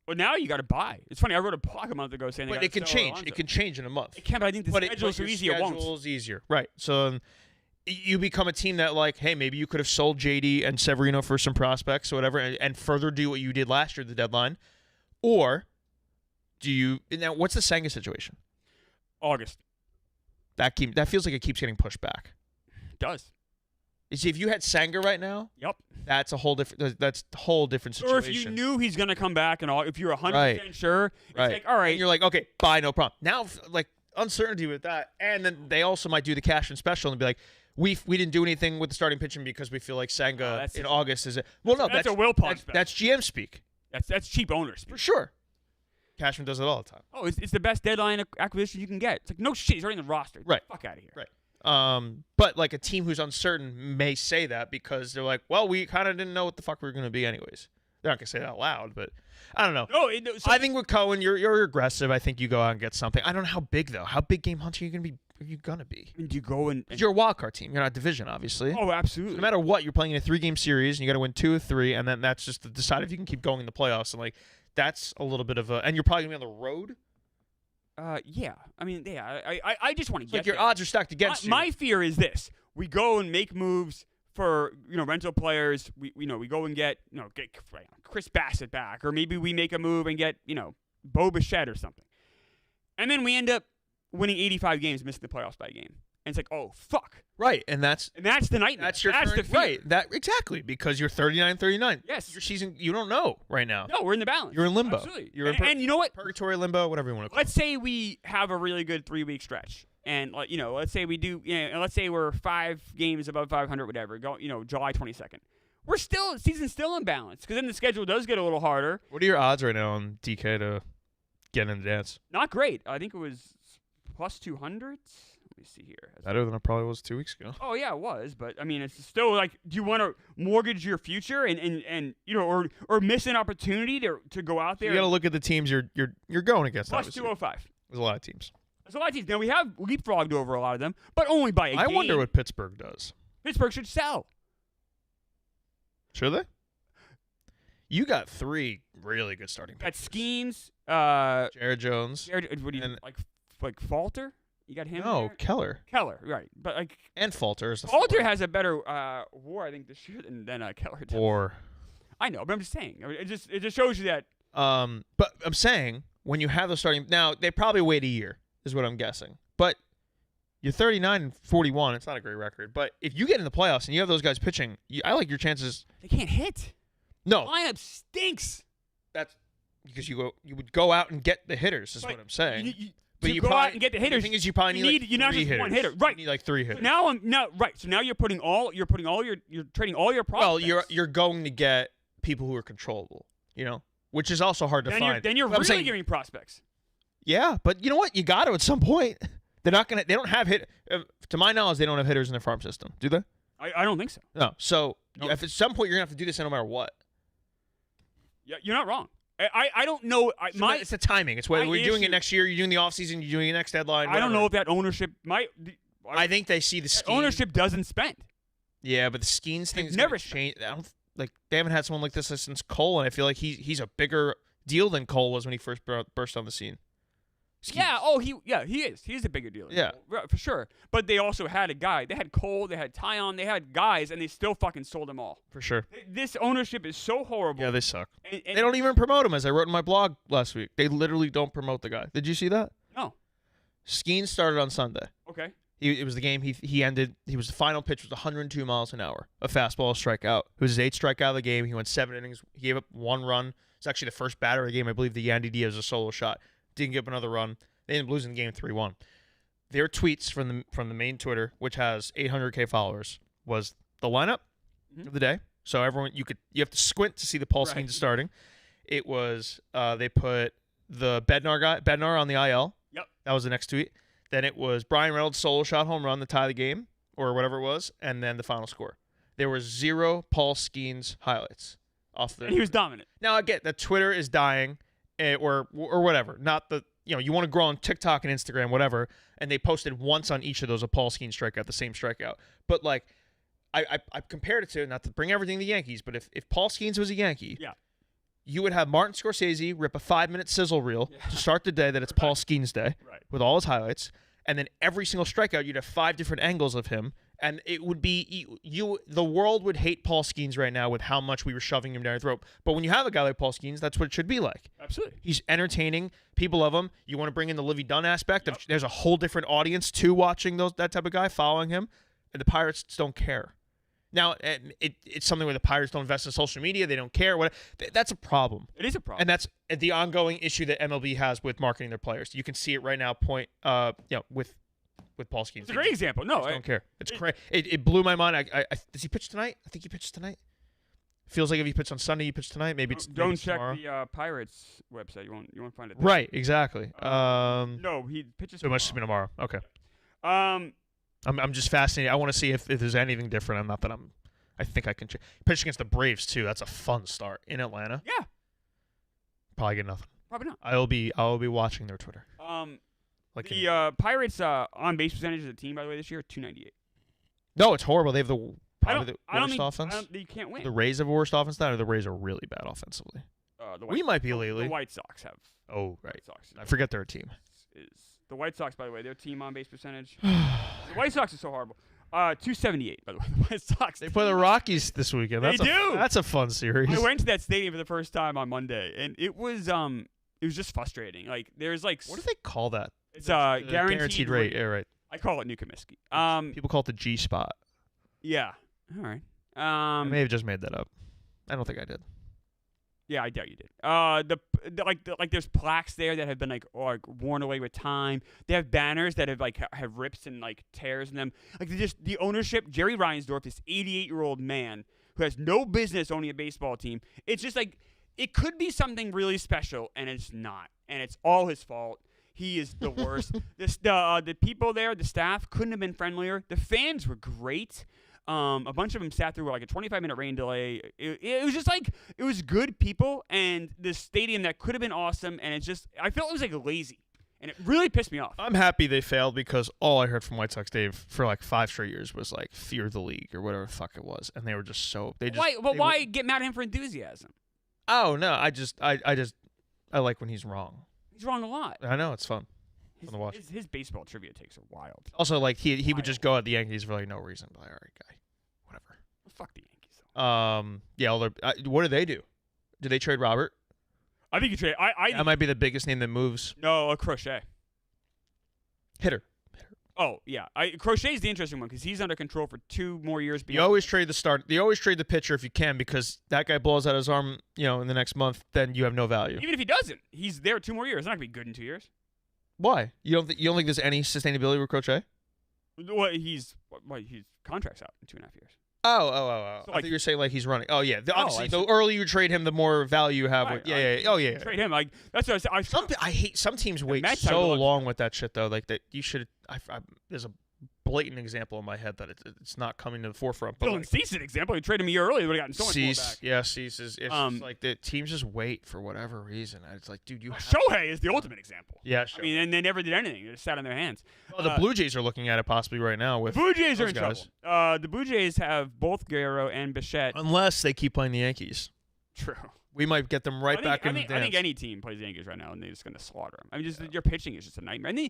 Well, now you got to buy. It's funny. I wrote a blog a month ago saying, but it can change. It can change in a month. It can, but I think the schedule is so easy. It won't. Schedule's easier, right? So you become a team that hey, maybe you could have sold JD and Severino for some prospects or whatever, and further do what you did last year at the deadline. Or do you now? What's the Senga situation? August. That feels like it keeps getting pushed back. It does. You see, if you had Senga right now, Yep. that's a whole different. That's a whole different situation. Or if you knew he's gonna come back and all, if you're 100% sure, it's like, all right, and you're like, okay, bye, no problem. Now, like uncertainty with that, and then they also might do the cash in special and be like, we didn't do anything with the starting pitching because we feel like Senga in August is it. Well, no, that's a will punch. That's GM speak. That's cheap owner speak. For sure. Cashman does it all the time. Oh, it's the best deadline acquisition you can get. It's like, no shit, he's already in the roster. Right. Fuck out of here. Right. But like a team who's uncertain may say that because they're like, well, we kind of didn't know what the fuck we were going to be anyways. They're not going to say that out loud, but I don't know. No, I think with Cohen, you're aggressive. I think you go out and get something. I don't know how big, though. How big game hunter are you going to be? Are you going to be? I mean, do you go and you're a wild card team. You're not division, obviously. Oh, absolutely. So no matter what, you're playing in a 3-game series, and you got to win 2 or 3, and then that's just to decide if you can keep going in the playoffs. And like that's a little bit of a, and you're probably going to be on the road. Yeah. I mean, yeah. I just want to get like your there. odds are stacked against you. My fear is this: we go and make moves for rental players. We go and get Chris Bassett back, or maybe we make a move and get Bo Bichette or something, and then we end up winning 85 games, missing the playoffs by a game, and it's like, oh fuck. Right, and that's the nightmare. That's your the fear. right. That exactly because you're 39-39. Yes, your season you don't know right now. No, we're in the balance. You're in limbo. Absolutely. You're and you know what? Purgatory limbo, whatever you want to call it. Let's say we have a really good 3-week stretch, and let's say we do. Let's say we're 5 games above 500, whatever. Go, July 22nd. Season's still in balance because then the schedule does get a little harder. What are your odds right now on DK to get in the dance? Not great. I think it was plus 200. Let me see here. Better than it probably was 2 weeks ago. Oh yeah, it was. But I mean, it's still like, do you want to mortgage your future and or miss an opportunity to go out there? You got to look at the teams you're going against. Plus obviously. 205. There's a lot of teams. There's a lot of teams. Now we have leapfrogged over a lot of them, but only by a game. I wonder what Pittsburgh does. Pittsburgh should sell. Should they? You got 3 really good starting pitchers. Got Skeens, Jared Jones. What do you like Falter? You got him? No, there? Keller, right? But like and Falter is the Falter has a better WAR, I think, this year than Keller does. WAR. I know, but I'm just saying. I mean, it just shows you that. But I'm saying when you have those starting now, they probably wait a year, is what I'm guessing. But you're 39-41. It's not a great record. But if you get in the playoffs and you have those guys pitching, I like your chances. They can't hit. No, the lineup stinks. That's because you would go out and get the hitters. Is what I'm saying. But you go out and get the hitters. The thing is, you probably need like you're not 3 just hitters. one hitter, right? You need like 3 hitters. So now you're trading all your prospects. Well, you're going to get people who are controllable, which is also hard to find. Then you're really giving prospects. Yeah, but you know what? You got to at some point. They're not gonna. They don't have hit. To my knowledge, they don't have hitters in their farm system. Do they? I don't think so. No. So if at some point you're gonna have to do this no matter what. Yeah, you're not wrong. I don't know. It's the timing. It's whether we're doing it next year, you're doing the offseason, you're doing the next deadline. Whatever. I don't know if that ownership might. I think they see the scheme. Ownership doesn't spend. Yeah, but the Skeens thing never changed. I don't they haven't had someone like this since Cole, and I feel like he's a bigger deal than Cole was when he first burst on the scene. Skeens. Yeah. He is. He's a bigger deal. Yeah, for sure. But they also had a guy. They had Cole. They had Tyon. They had guys, and they still fucking sold them all. For sure. This ownership is so horrible. Yeah, they suck. And they don't even promote him, as I wrote in my blog last week. They literally don't promote the guy. Did you see that? No. Skeens started on Sunday. Okay. It was the game he ended. He was the final pitch was 102 miles an hour, a fastball, a strikeout. It was his 8th strikeout of the game. He went 7 innings. He gave up 1 run. It's actually the first batter of the game. I believe the Yandy Diaz a solo shot. Didn't give up another run. They ended up losing the game 3-1. Their tweets from the main Twitter, which has 800K followers, was the lineup of the day. So everyone you have to squint to see the Paul Skeens starting. It was they put the Bednar on the IL. Yep. That was the next tweet. Then it was Brian Reynolds' solo shot home run to tie the game, or whatever it was, and then the final score. There were 0 Paul Skeens highlights off the. And he was dominant. Now I get that Twitter is dying, or whatever. Not the you want to grow on TikTok and Instagram, whatever, and they posted once on each of those a Paul Skeens strikeout, the same strikeout. But like, I compared it to, not to bring everything to the Yankees, but if Paul Skeens was a Yankee, yeah, you would have Martin Scorsese rip a 5-minute sizzle reel to start the day that it's Paul Skeens Day with all his highlights, and then every single strikeout you'd have 5 different angles of him, And it would be the world would hate Paul Skeens right now with how much we were shoving him down your throat. But when you have a guy like Paul Skeens, that's what it should be like. Absolutely. He's entertaining. People love him. You want to bring in the Livy Dunn aspect. There's a whole different audience too watching that type of guy, following him. And the Pirates don't care. Now, it's something where the Pirates don't invest in social media. They don't care. That's a problem. It is a problem. And that's the ongoing issue that MLB has with marketing their players. You can see it right now. With Paul Skeens. It's a great example. No, I don't care. It's crazy. It blew my mind. Does he pitch tonight? I think he pitches tonight. Feels like if he pitched on Sunday, he pitched tonight. Maybe it's don't check tomorrow. the Pirates website. You won't find it there. Right, exactly. No, he pitches. So it must be tomorrow. Okay. Um, I'm just fascinated. I want to see if there's anything different. I'm not that I think I can pitch against the Braves too. That's a fun start in Atlanta. Yeah. Probably get nothing. Probably not. I will be watching their Twitter. Like the Pirates on base percentage as a team, by the way, this year, 298. No, it's horrible. They have probably the I don't worst think, offense. You can't win. The Rays have a worst offense now, or the Rays are really bad offensively. We might be lately. The White Sox have. Oh, right. White Sox I forget they're a team. The White Sox, by the way, their team on base percentage. The White Sox are so horrible. 278, by the way. The White Sox. They play the Rockies this weekend. They do. That's a fun series. I went to that stadium for the first time on Monday, and it was just frustrating. Like there's like what do they call that? It's guaranteed rate. Yeah, right. I call it New Comiskey. People call it the G spot. Yeah. All right. I may have just made that up. I don't think I did. Yeah, I doubt you did. Like there's plaques there that have been like worn away with time. They have banners that have rips and like tears in them. Like the ownership, Jerry Reinsdorf, this 88-year-old man who has no business owning a baseball team. It's just like it could be something really special, and it's not, and it's all his fault. He is the worst. The people there, the staff, couldn't have been friendlier. The fans were great. A bunch of them sat through like a 25-minute rain delay. It was just like it was good people, and this stadium that could have been awesome. And I felt it was like lazy, and it really pissed me off. I'm happy they failed because all I heard from White Sox Dave for like 5 straight years was like fear the league or whatever the fuck it was, and they were just so why get mad at him for enthusiasm? Oh no, I like when he's wrong. He's wrong a lot. I know, it's fun. Fun to watch. His baseball trivia takes are wild. Also, like he would just go at the Yankees for like no reason. Like, all right, guy, whatever. Well, fuck the Yankees. Though. Yeah. What do they do? Did they trade Robert? I think you trade. That might be the biggest name that moves. No, a Crochet. Hitter. Oh yeah, Crochet's the interesting one because he's under control for 2 more years. You always trade the start. You always trade the pitcher if you can because that guy blows out his arm, in the next month. Then you have no value. Even if he doesn't, he's there 2 more years. It's not gonna be good in 2 years. Why? You don't think there's any sustainability with Crochet? Well, his contract's out in 2.5 years. Oh. So, I think you're saying like he's running. Oh yeah. Obviously, the see. earlier you trade him, the more value you have. Right, Yeah. Trade him like that's what I hate some teams wait so long with that shit though. Like that you should. There's a blatant example in my head that it's not coming to the forefront. But Dylan Cease, an example. He traded him a year early. He would have gotten so much more back. Yeah, Cease is. It's just like the teams just wait for whatever reason. It's like, dude, Shohei is the ultimate example. Yeah, Shohei. I mean, and they never did anything. They just sat on their hands. Well, the Blue Jays are looking at it possibly right now. With the Blue Jays are in guys. trouble. The Blue Jays have both Guerrero and Bichette. Unless they keep playing the Yankees. True. We might get them back in the dance. I think any team plays the Yankees right now, and they're just going to slaughter them. I mean, your pitching is just a nightmare. And then,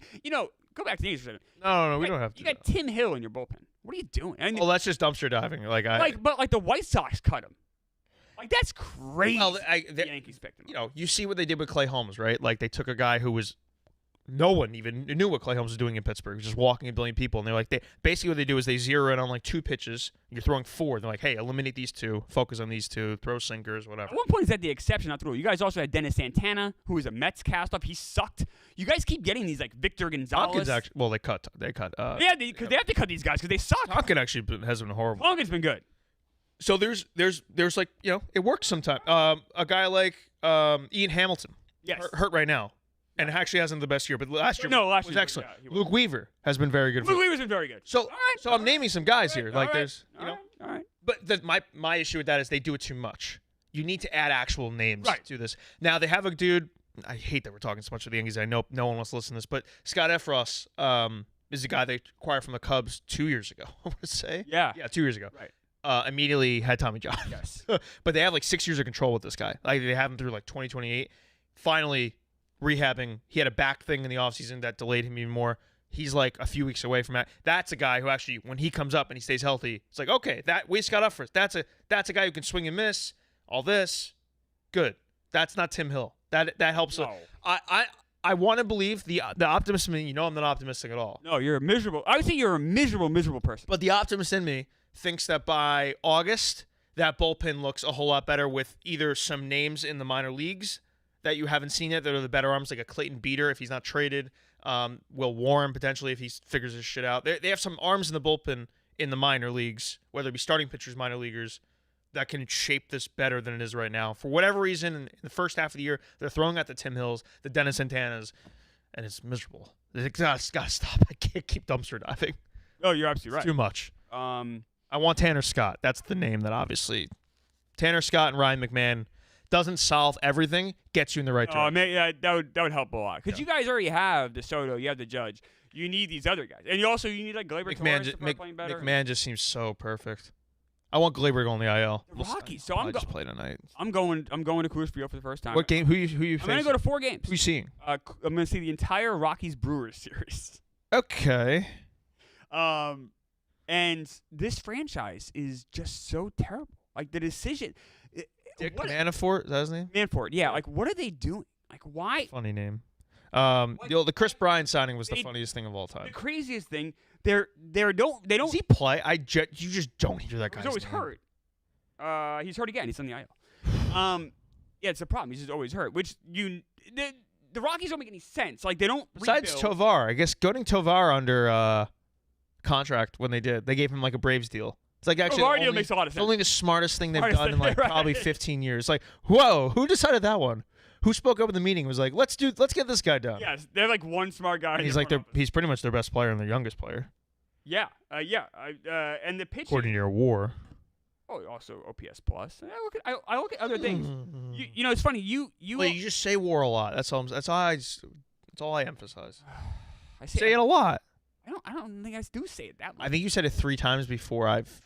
go back to the Yankees for a second. No, we don't have to. You got Tim Hill in your bullpen. What are you doing? I mean, well, that's just dumpster diving. But the White Sox cut him. Like, that's crazy. Well, the Yankees picked him up. You see what they did with Clay Holmes, right? Like, they took a guy who was no one even knew what Clay Holmes was doing in Pittsburgh. He was just walking a billion people, and they're like, basically what they do is they zero in on like 2 pitches. You're throwing 4. They're like, hey, eliminate these 2, focus on these 2, throw sinkers, whatever. At one point, is that the exception, not the rule? You guys also had Dennis Santana, who was a Mets cast-off. He sucked. You guys keep getting these like Victor Gonzalez. They cut. Because they have to cut these guys because they suck. Tompkins actually has been horrible. Tompkins been good. So there's like it works sometimes. A guy like Ian Hamilton, yes, hurt right now. And actually hasn't the best year, but last year was excellent. Yeah, Luke Weaver has been very good. Luke Weaver's been very good. So, I'm naming some guys here. Like there's, all right. But my issue with that is they do it too much. You need to add actual names to this. Now they have a dude. I hate that we're talking so much with the Yankees. I know no one wants to listen to this, but Scott Efros is a guy they acquired from the Cubs 2 years ago. I want to say. Yeah, 2 years ago. Right. Immediately had Tommy John. Yes. But they have like 6 years of control with this guy. Like they have him through like 2028. Finally. Rehabbing. He had a back thing in the offseason that delayed him even more. he's like a few weeks away from that. That's a guy who actually, when he comes up and he stays healthy, it's like, okay, that we just got up for us. That's a guy who can swing and miss. All this, good. That's not Tim Hill. That helps. No. I want to believe the optimist in me. I'm not optimistic at all. No, you're a miserable. I would say you're a miserable person. But the optimist in me thinks that by August, that bullpen looks a whole lot better with either some names in the minor leagues that you haven't seen yet that are the better arms, like a Clayton Beater if he's not traded. Will Warren potentially if he figures his shit out. They have some arms in the bullpen in the minor leagues, whether it be starting pitchers, minor leaguers, that can shape this better than it is right now. For whatever reason, in the first half of the year, they're throwing out the Tim Hills, the Dennis Santanas, and it's miserable. It's got to stop. I can't keep dumpster diving. Oh, you're absolutely right. It's too much. I want Tanner Scott. That's the name that obviously Tanner Scott and Ryan McMahon doesn't solve everything, gets you in the right direction. Yeah, that would help a lot. Because you guys already have the Soto, you have the Judge. You need these other guys. And you need like Gleyber Torres to start playing better. McMahon just seems so perfect. I want Gleyber on the IL. The Rockies. So I'm just play tonight. I'm going to Coors Field for the first time. What game? Who you I'm going to go to 4 games. Who you seeing? I'm going to see the entire Rockies Brewers series. Okay. And this franchise is just so terrible. Like the decision. Dick Manafort, is that his name? Manafort, yeah. Like, what are they doing? Like, why? Funny name. The Chris Bryan signing was the funniest thing of all time. The craziest thing, they don't. Does he play? You just don't hear that guy's He's always name. hurt. He's hurt again. He's on the IL. Yeah, it's a problem. He's just always hurt. Which the Rockies don't make any sense. Like they don't. Besides rebuild. Tovar, I guess getting Tovar under contract when they gave him like a Braves deal. It's like actually deal makes a lot of sense. Only the smartest thing they've done in like probably 15 years. Like, whoa, who decided that one? Who spoke up in the meeting? Was like, let's get this guy done. Yes, they're like one smart guy. And he's pretty much their best player and their youngest player. Yeah, and the pitching. According to your WAR. Oh, also OPS plus. I look at other things. It's funny. You just say WAR a lot. That's all I emphasize. I say it a lot. I don't think I do say it that much. I think you said it 3 times before I've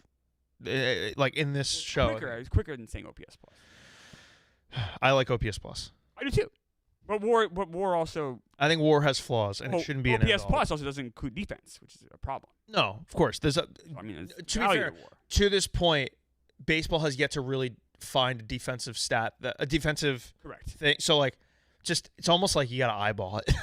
like in this show. It was quicker than saying OPS plus. I like OPS plus. I do too. But WAR also. I think WAR has flaws, and it shouldn't be OPS plus also doesn't include defense, which is a problem. No, of course. To be fair, to this point, baseball has yet to really find a defensive stat, a defensive thing. So like, it's almost like you got to eyeball it.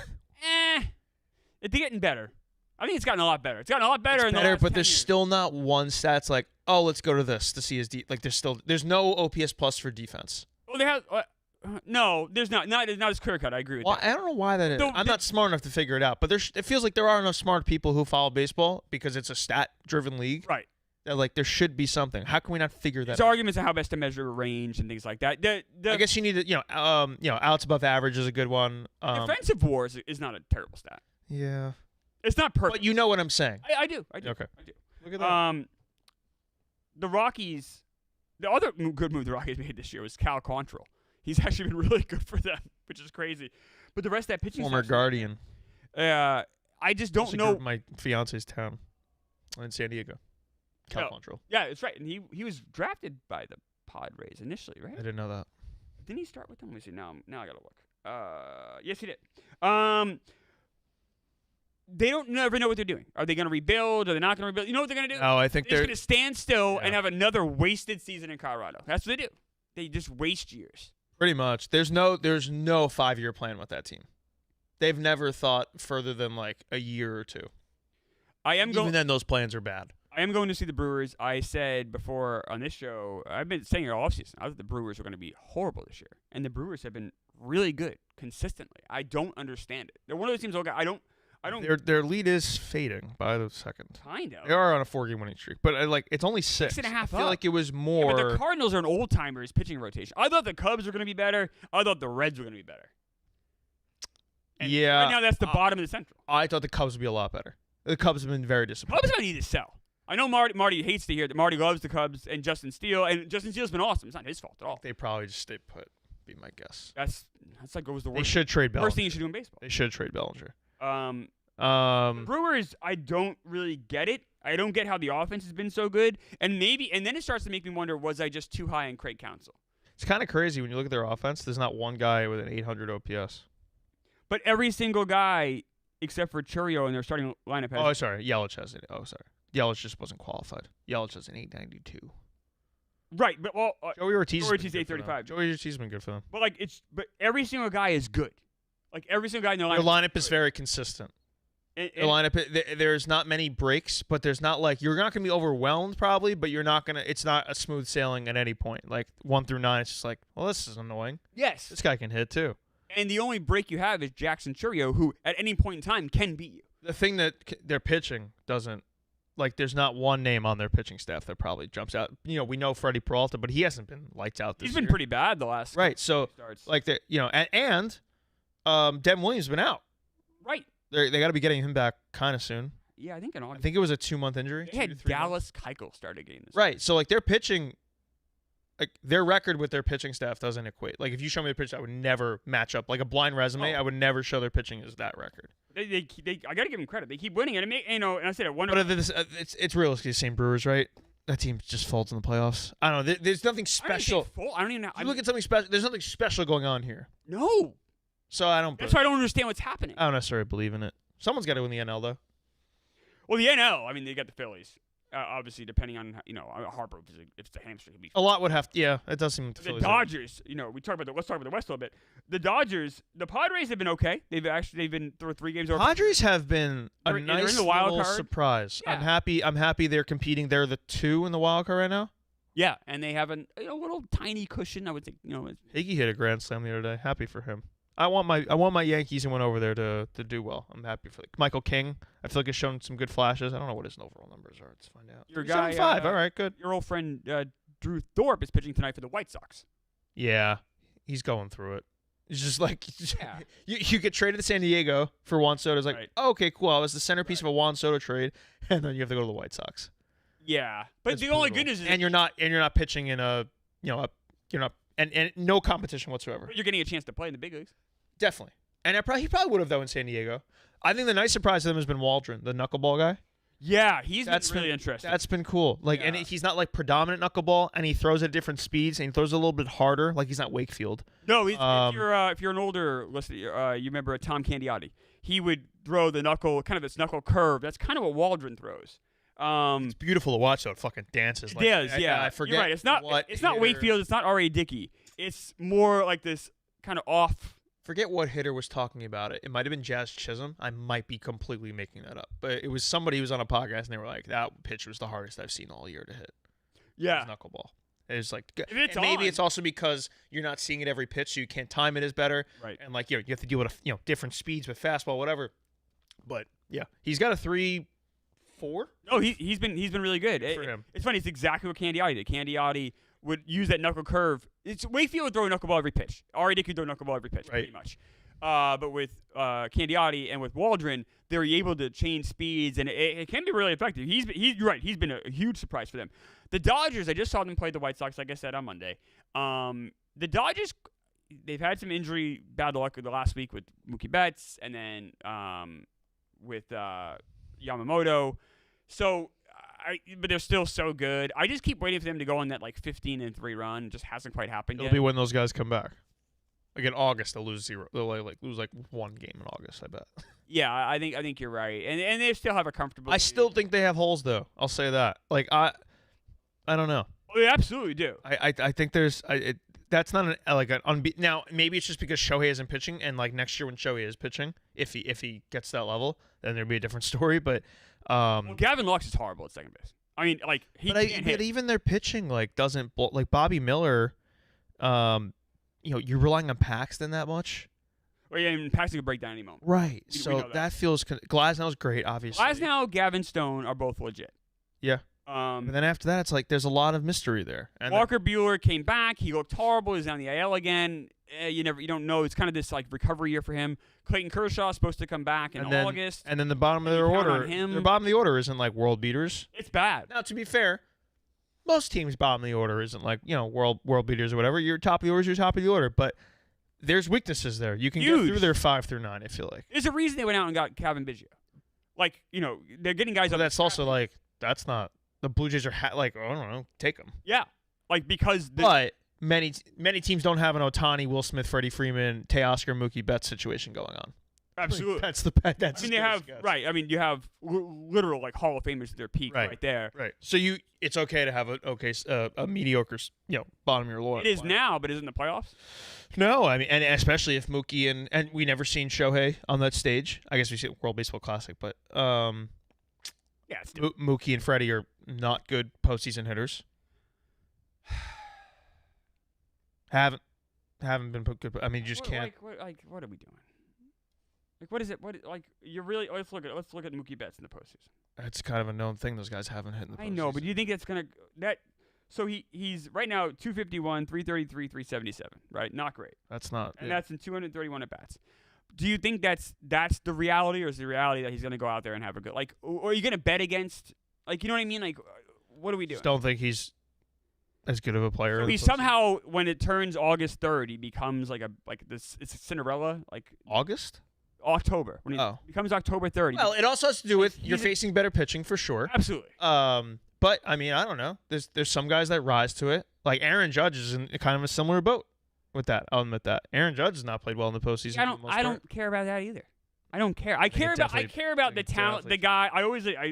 It's getting better. I think it's gotten a lot better. It's gotten a lot better. But there's still not one stats like, oh, let's go to this to see his like. There's no OPS plus for defense. Well, they have. No, there's not. Not as clear cut. I agree with that. I don't know why that is. I'm not smart enough to figure it out. But it feels like there are enough smart people who follow baseball because it's a stat-driven league. Right. That like there should be something. How can we not figure that out? There's arguments on how best to measure range and things like that. I guess you need to, outs above average is a good one. Defensive WAR is not a terrible stat. Yeah. It's not perfect. But you know what I'm saying. I do. Okay. I do. Look at that. The Rockies, the other good move the Rockies made this year was Cal Quantrill. He's actually been really good for them, which is crazy. But the rest of that pitching former Guardian. I just don't know. My fiance's town in San Diego. Cal Quantrill. Yeah, that's right. And he was drafted by the Padres initially, right? I didn't know that. Didn't he start with them? Let me see. Now I gotta look. Yes, he did. They don't never know what they're doing. Are they going to rebuild? Are they not going to rebuild? You know what they're going to do? No, I think they're going to stand still and have another wasted season in Colorado. That's what they do. They just waste years. Pretty much. There's no 5-year plan with that team. They've never thought further than like a year or two. Even then, those plans are bad. I am going to see the Brewers. I said before on this show, I've been saying it all offseason. I thought the Brewers were going to be horrible this year. And the Brewers have been really good consistently. I don't understand it. They're one of those teams, I don't. Their lead is fading by the second. Kind of. They are on a 4-game winning streak, but it's only 6. 6.5 I feel like it was more. Yeah, but the Cardinals are an old timers pitching rotation. I thought the Cubs were going to be better. I thought the Reds were going to be better. And right now that's the bottom of the Central. I thought the Cubs would be a lot better. The Cubs have been very disappointing. Cubs going to need to sell. I know Marty hates to hear that. Marty loves the Cubs and Justin Steele, and Justin Steele's been awesome. It's not his fault at all. They probably just stay put. Be my guess. That's like it was the worst. They should trade Bellinger. Worst thing you should do in baseball. They should trade Bellinger. The Brewers, I don't really get it. I don't get how the offense has been so good, and then it starts to make me wonder: was I just too high on Craig Counsell? It's kind of crazy when you look at their offense. There's not one guy with an 800 OPS. But every single guy except for Churio, and their starting lineup has. Oh, sorry. Yelich has it. Oh, sorry. Yelich just wasn't qualified. Yelich has an 892. Right, but Joey Ortiz. Joey Ortiz 835. Joey Ortiz has been good for them. But every single guy is good. Like every single guy in the lineup. Their lineup is very consistent. And Their lineup, there's not many breaks, but there's not like you're not gonna be overwhelmed probably, but you're not gonna. It's not a smooth sailing at any point. Like 1 through 9, it's just like, well, this is annoying. yes. This guy can hit too. And the only break you have is Jackson Churio, who at any point in time can beat you. The thing that their pitching doesn't. Like, there's not one name on their pitching staff that probably jumps out. You know, we know Freddie Peralta, but he hasn't been lights out this year. He's been pretty bad the last right. So, starts. like, and Devin Williams has been out. Right. They got to be getting him back kind of soon. Yeah, I think in I August. think it was a 2-month injury. They had Dallas Keuchel start a game this Right. So, like, their pitching, like, their record with their pitching staff doesn't equate. Like, if you show me the pitch, I would never match up. Like, a blind resume, I would never show their pitching as that record. They I got to give them credit. They keep winning, and and I said it. But it's realistically the same Brewers, right? That team just folds in the playoffs. I don't know. There's nothing special. I don't even know. You look at something special. There's nothing special going on here. No. So I don't. That's why I don't understand what's happening. I don't necessarily believe in it. Someone's got to win the NL though. Well, the NL. I mean, they got the Phillies. Obviously, depending on Harper, if it's the hamstring, it'll be. A lot would have. Yeah, it does seem. The Dodgers. Let's talk about the West a little bit. The Dodgers, the Padres have been okay. They've been through 3 games over. Padres have been a nice in the wild little card. surprise. Yeah. I'm happy they're competing. They're the 2 in the wild card right now. Yeah, and they have a little tiny cushion. I would think. Higgy hit a grand slam the other day. Happy for him. I want my Yankees and went over there to do well. I'm happy for Michael King. I feel like he's shown some good flashes. I don't know what his overall numbers are. Let's find out. Your guy, 7-5. All right, good. Your old friend Drew Thorpe is pitching tonight for the White Sox. Yeah, he's going through it. It's just like Yeah. you get traded to San Diego for Juan Soto. It's like, Right. oh, okay, cool. I was the centerpiece of a Juan Soto trade, and then you have to go to the White Sox. Yeah, but That's the only brutal. good news is and you're not pitching in and no competition whatsoever. you're getting a chance to play in the big leagues. Definitely. And he probably would have though in San Diego. I think the nice surprise to them has been Waldron, the knuckleball guy. Yeah, he's That's really interesting. That's been cool. Like, Yeah. and he's not like predominant knuckleball, and he throws at different speeds, and he throws a little bit harder. Like he's not Wakefield. No, if you're an older listener, you remember Tom Candiotti. He would throw the knuckle, kind of this knuckle curve. That's kind of what Waldron throws. It's beautiful to watch though. It fucking dances. It does, yeah. I forget. You're right. It's not Wakefield. It's not R.A. Dickey. It's more like this kind of off. Forget what hitter was talking about it. It might have been Jazz Chisholm. I might be completely making that up, but it was somebody who was on a podcast, and they were like, "That pitch was the hardest I've seen all year to hit." Yeah, It was knuckleball. It's like, It's and maybe on. it's also because you're not seeing it every pitch, so you can't time it as better. Right. And like you have to deal with different speeds with fastball, whatever. But yeah, he's got a 3.4. Oh, he's been really good. Good for him. It's funny. It's exactly what Candiotti did. Candiotti would use that knuckle curve. Wakefield would throw a knuckleball every pitch. R.A. Dickey would throw a knuckleball every pitch, pretty much. But with Candiotti and with Waldron, they're able to change speeds, and it can be really effective. You're right. He's been a huge surprise for them. The Dodgers, I just saw them play the White Sox, like I said, on Monday. The Dodgers, they've had some injury bad luck the last week with Mookie Betts, and then with Yamamoto. So, but they're still so good. I just keep waiting for them to go on that 15-3 run. It just hasn't quite happened It'll yet. be when those guys come back. Like in August, they'll lose 0. They'll lose 1 game in August. I bet. Yeah, I think you're right, and they still have a comfortable. I still think they have holes though. I'll say that. Like I don't know. Oh, they absolutely do. I think there's that's not an now maybe it's just because Shohei isn't pitching, and next year when Shohei is pitching, if he gets to that level, then there'd be a different story. But well, Gavin Lux is horrible at second base. I mean, he can't hit. But even their pitching doesn't Bobby Miller. You're relying on Paxton that much. Well, yeah, and Paxton could break down any moment. Right. We So know that feels Glasnow's great, obviously. Glasnow, Gavin Stone are both legit. Yeah. And But then after that, it's there's a lot of mystery there. And Walker Buehler came back. He looked horrible. He's on the IL again. You don't know. It's kind of this recovery year for him. Clayton Kershaw is supposed to come back in August. And then the bottom of And their you count order, on him. their bottom of the order isn't world beaters. It's bad. Now, to be fair, most teams' bottom of the order isn't world beaters or whatever. Your top of the order is your top of the order, but there's weaknesses there. You can get through their 5 through 9. I feel like There's a reason they went out and got Calvin Biggio. They're getting guys. But up that's also that's not the Blue Jays are I don't know, take them. Yeah, because. But many teams don't have an Ohtani, Will Smith, Freddie Freeman, Teoscar, Mookie Betts situation going on. Absolutely. That's the I mean, they have right. I mean, you have literal like Hall of Famers at their peak right there. Right. So it's okay to have a mediocre, bottom of your lower. It is now, but isn't the playoffs? No, I mean, and especially if Mookie and we never seen Shohei on that stage. I guess we see World Baseball Classic, but yeah, it's Mookie and Freddie are not good postseason hitters. Haven't been good. I mean, you just can't. What are we doing? Like, what is it? You're really? Let's look at Mookie Betts in the postseason. It's kind of a known thing. Those guys haven't hit in the postseason. I know, but do you think that's gonna So he's right now 251, 333, 377. Right, not great. That's not. And that's in 231 at bats. Do you think that's the reality, or is the reality that he's gonna go out there and have a good or are you gonna bet against you know what I mean? Like, what are we doing? Just don't think he's as good of a player. So he somehow, when it turns August 3rd, he becomes this. It's a Cinderella. October. When he becomes October 3rd. Well, it also has to do with you're facing better pitching for sure. Absolutely. But I mean, I don't know. There's some guys that rise to it. Like Aaron Judge is in kind of a similar boat with that. I'll admit that. Aaron Judge has not played well in the postseason. I don't care about that either. I don't care. I care about the talent. The guy.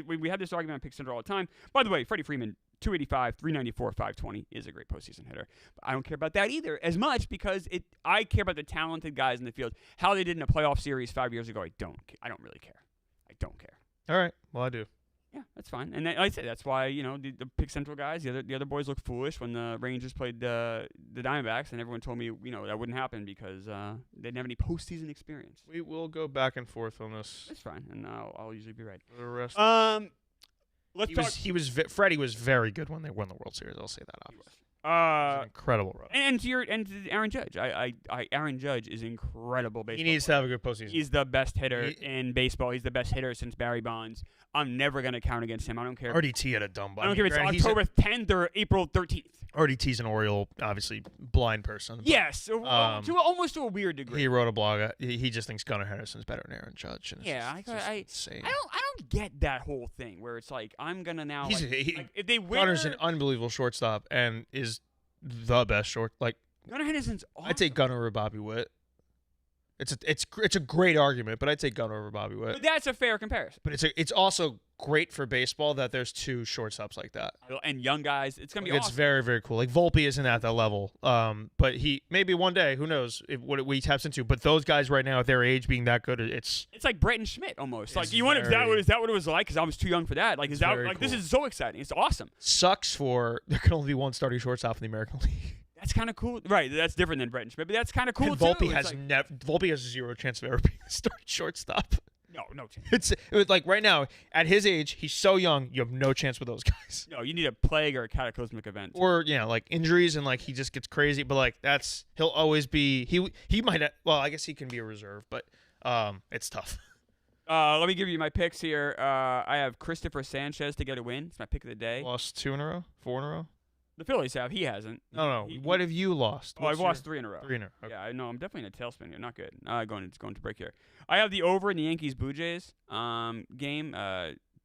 We have this argument on Pick Center all the time. By the way, Freddie Freeman, 285, 394, 520 is a great postseason hitter. But I don't care about that either as much because I care about the talented guys in the field. How they did in a playoff series 5 years ago, I don't really care. I don't care. All right. Well, I do. Yeah, that's fine. And like I said, that's why the Pick Central guys, the other boys look foolish when the Rangers played the Diamondbacks, and everyone told me that wouldn't happen because they didn't have any postseason experience. We will go back and forth on this. That's fine, and I'll usually be right. For the rest. Freddie was very good when they won the World Series. I'll say that obviously. It was an incredible run. And to Aaron Judge, Aaron Judge is incredible baseball. He needs to have a good postseason. He's the best hitter in baseball. He's the best hitter since Barry Bonds. I'm never gonna count against him. I don't care. RDT had a dumb. I don't care if it's October 10th or April 13th. RDT's an Oriole, obviously blind person. Yes, almost to a weird degree. He wrote a blog. He just thinks Gunnar Henderson's better than Aaron Judge. And insane. I don't get that whole thing where it's like I'm gonna now. If they win, Gunner's an unbelievable shortstop and is the best short. Gunnar Henderson's awesome. I'd take Gunnar over Bobby Witt. It's a great argument, but I'd take Gunnar over Bobby Witt. But that's a fair comparison. But it's also great for baseball that there's two shortstops like that. And young guys, it's gonna be It's awesome. very, very cool. Like Volpe isn't at that level, but he maybe one day, who knows what he taps into. But those guys right now at their age being that good, it's like Brett and Schmidt almost. Like you wonder is that what it was like? Because I was too young for that. Like is that like cool. This is so exciting. It's awesome. Sucks for there can only be one starting shortstop in the American League. That's kind of cool, right? That's different than Brett and Schmidt, but that's kind of cool and too. Volpe has zero chance of ever being a starting shortstop. No chance. It was like right now at his age, he's so young. You have no chance with those guys. No, you need a plague or a cataclysmic event, or like injuries and he just gets crazy. But he'll always be he might. Well, I guess he can be a reserve, but it's tough. Let me give you my picks here. I have Christopher Sanchez to get a win. It's my pick of the day. Lost 2 in a row, 4 in a row. The Phillies have. He hasn't. No. What have you lost? I've lost 3 in a row. 3 in a row. Okay. Yeah, I know. I'm definitely in a tailspin here. Not good. Going to break here. I have the over in the Yankees Blue Jays game.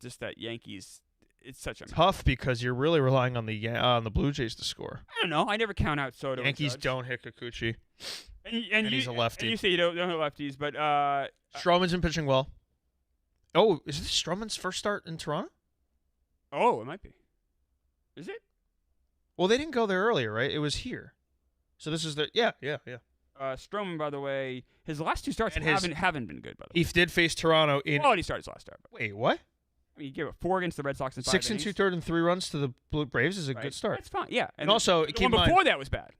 Just that Yankees. It's such a tough because you're really relying on the Blue Jays to score. I don't know. I never count out Soto. Yankees don't hit Kikuchi. And he's a lefty. And you say you don't hit lefties, but Stroman's been pitching well. Oh, is this Stroman's first start in Toronto? Oh, it might be. Is it? Well, they didn't go there earlier, right? It was here. So this is yeah. Stroman, by the way, his last 2 starts haven't been good, by the way. He did face Toronto in quality start his last start. Wait, what? I mean, he gave it 4 against the Red Sox in 5 6 innings. 2/3 and 3 runs to the Blue Braves is a good start. That's fine, yeah. And also, the one before that was bad.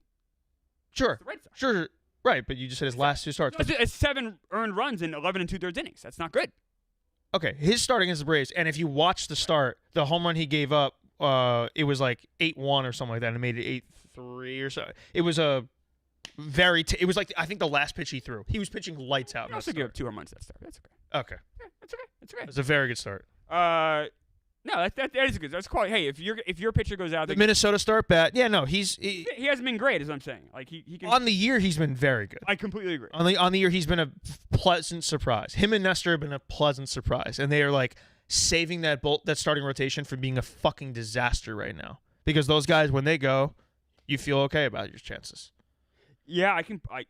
Sure. The Red Sox. Sure. Right, but you just said his last 2 starts. It's 7 earned runs in 11 2/3 innings. That's not good. Okay, his start against the Braves, and if you watch the start, the home run he gave up, it was like 8-1 or something like that, and it made it 8-3 or so. It was a it was like I think the last pitch he threw. He was pitching lights out. You also give up 2 home runs that start. That's okay. Okay. Yeah, that's okay. That's okay. It's a very good start. No, that is good. That's quality. Hey, if your pitcher goes out, the Minnesota start bat. Yeah, no, he hasn't been great, as I'm saying. Like he can, on the year he's been very good. I completely agree. On the year he's been a pleasant surprise. Him and Nestor have been a pleasant surprise, and they are saving that starting rotation from being a fucking disaster right now. Because those guys, when they go, you feel okay about your chances. Yeah,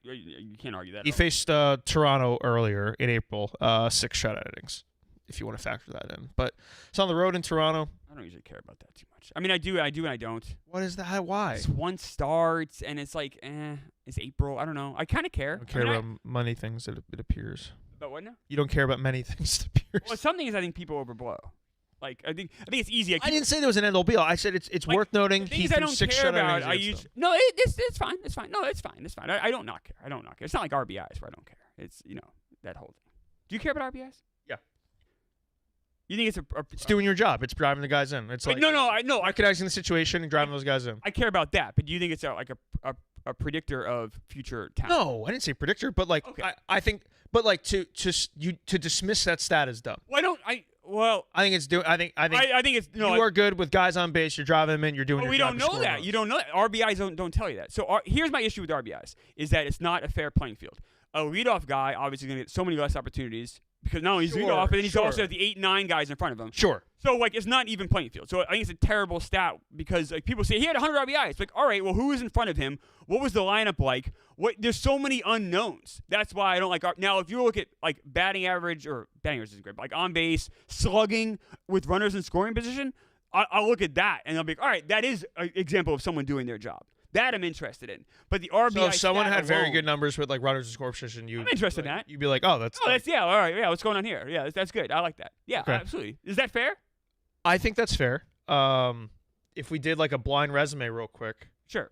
you can't argue that. He faced Toronto earlier in April, 6 shutout innings, if you want to factor that in. But it's on the road in Toronto. I don't usually care about that too much. I mean, I do, and I don't. What is that? Why? It's one start, and it's like, it's April. I don't know. I kind of care. I don't care about many things, it appears. About what now? You don't care about many things, it appears. Well, some things I think people overblow. Like I think it's easy. I didn't say there was an end-all be-all. I said it's like, worth noting. Things He I threw don't 6 care shutout about. innings. It's fine. It's fine. No, it's fine. It's fine. I don't not care. I don't not care. It's not like RBIs where I don't care. It's that whole thing. Do you care about RBIs? Yeah. You think it's It's doing your job. It's driving the guys in. It's like I recognizing the situation and driving those guys in. I care about that, but do you think it's like a predictor of future talent? No, I didn't say predictor, but like Okay. I think, but like to dismiss that stat is dumb. Why don't I? Well, I think it's doing. I think it's you are good with guys on base. You're driving them in. You're doing. But your we job, don't you're know scoring that. runs. You don't know that. RBIs don't tell you that. So here's my issue with RBIs is that it's not a fair playing field. A leadoff guy obviously going to get so many less opportunities because not only he's leadoff, but then he's also has the 8-9 guys in front of him. Sure. So like it's not even playing field. So I think it's a terrible stat because like people say he had 100 RBIs. It's like, all right, well, who was in front of him? What was the lineup like? There's so many unknowns. That's why I don't like. Now, if you look at like batting average isn't great, but like on base, slugging with runners in scoring position, I'll look at that and I'll be like, all right, that is an example of someone doing their job. That I'm interested in. But the RBI. So if someone stat had very alone, good numbers with like runners in score position, I'm interested in that. You'd be like, oh, that's. Yeah, all right, yeah. What's going on here? Yeah, that's good. I like that. Yeah, Okay. absolutely. Is that fair? I think that's fair. If we did like a blind resume real quick Sure.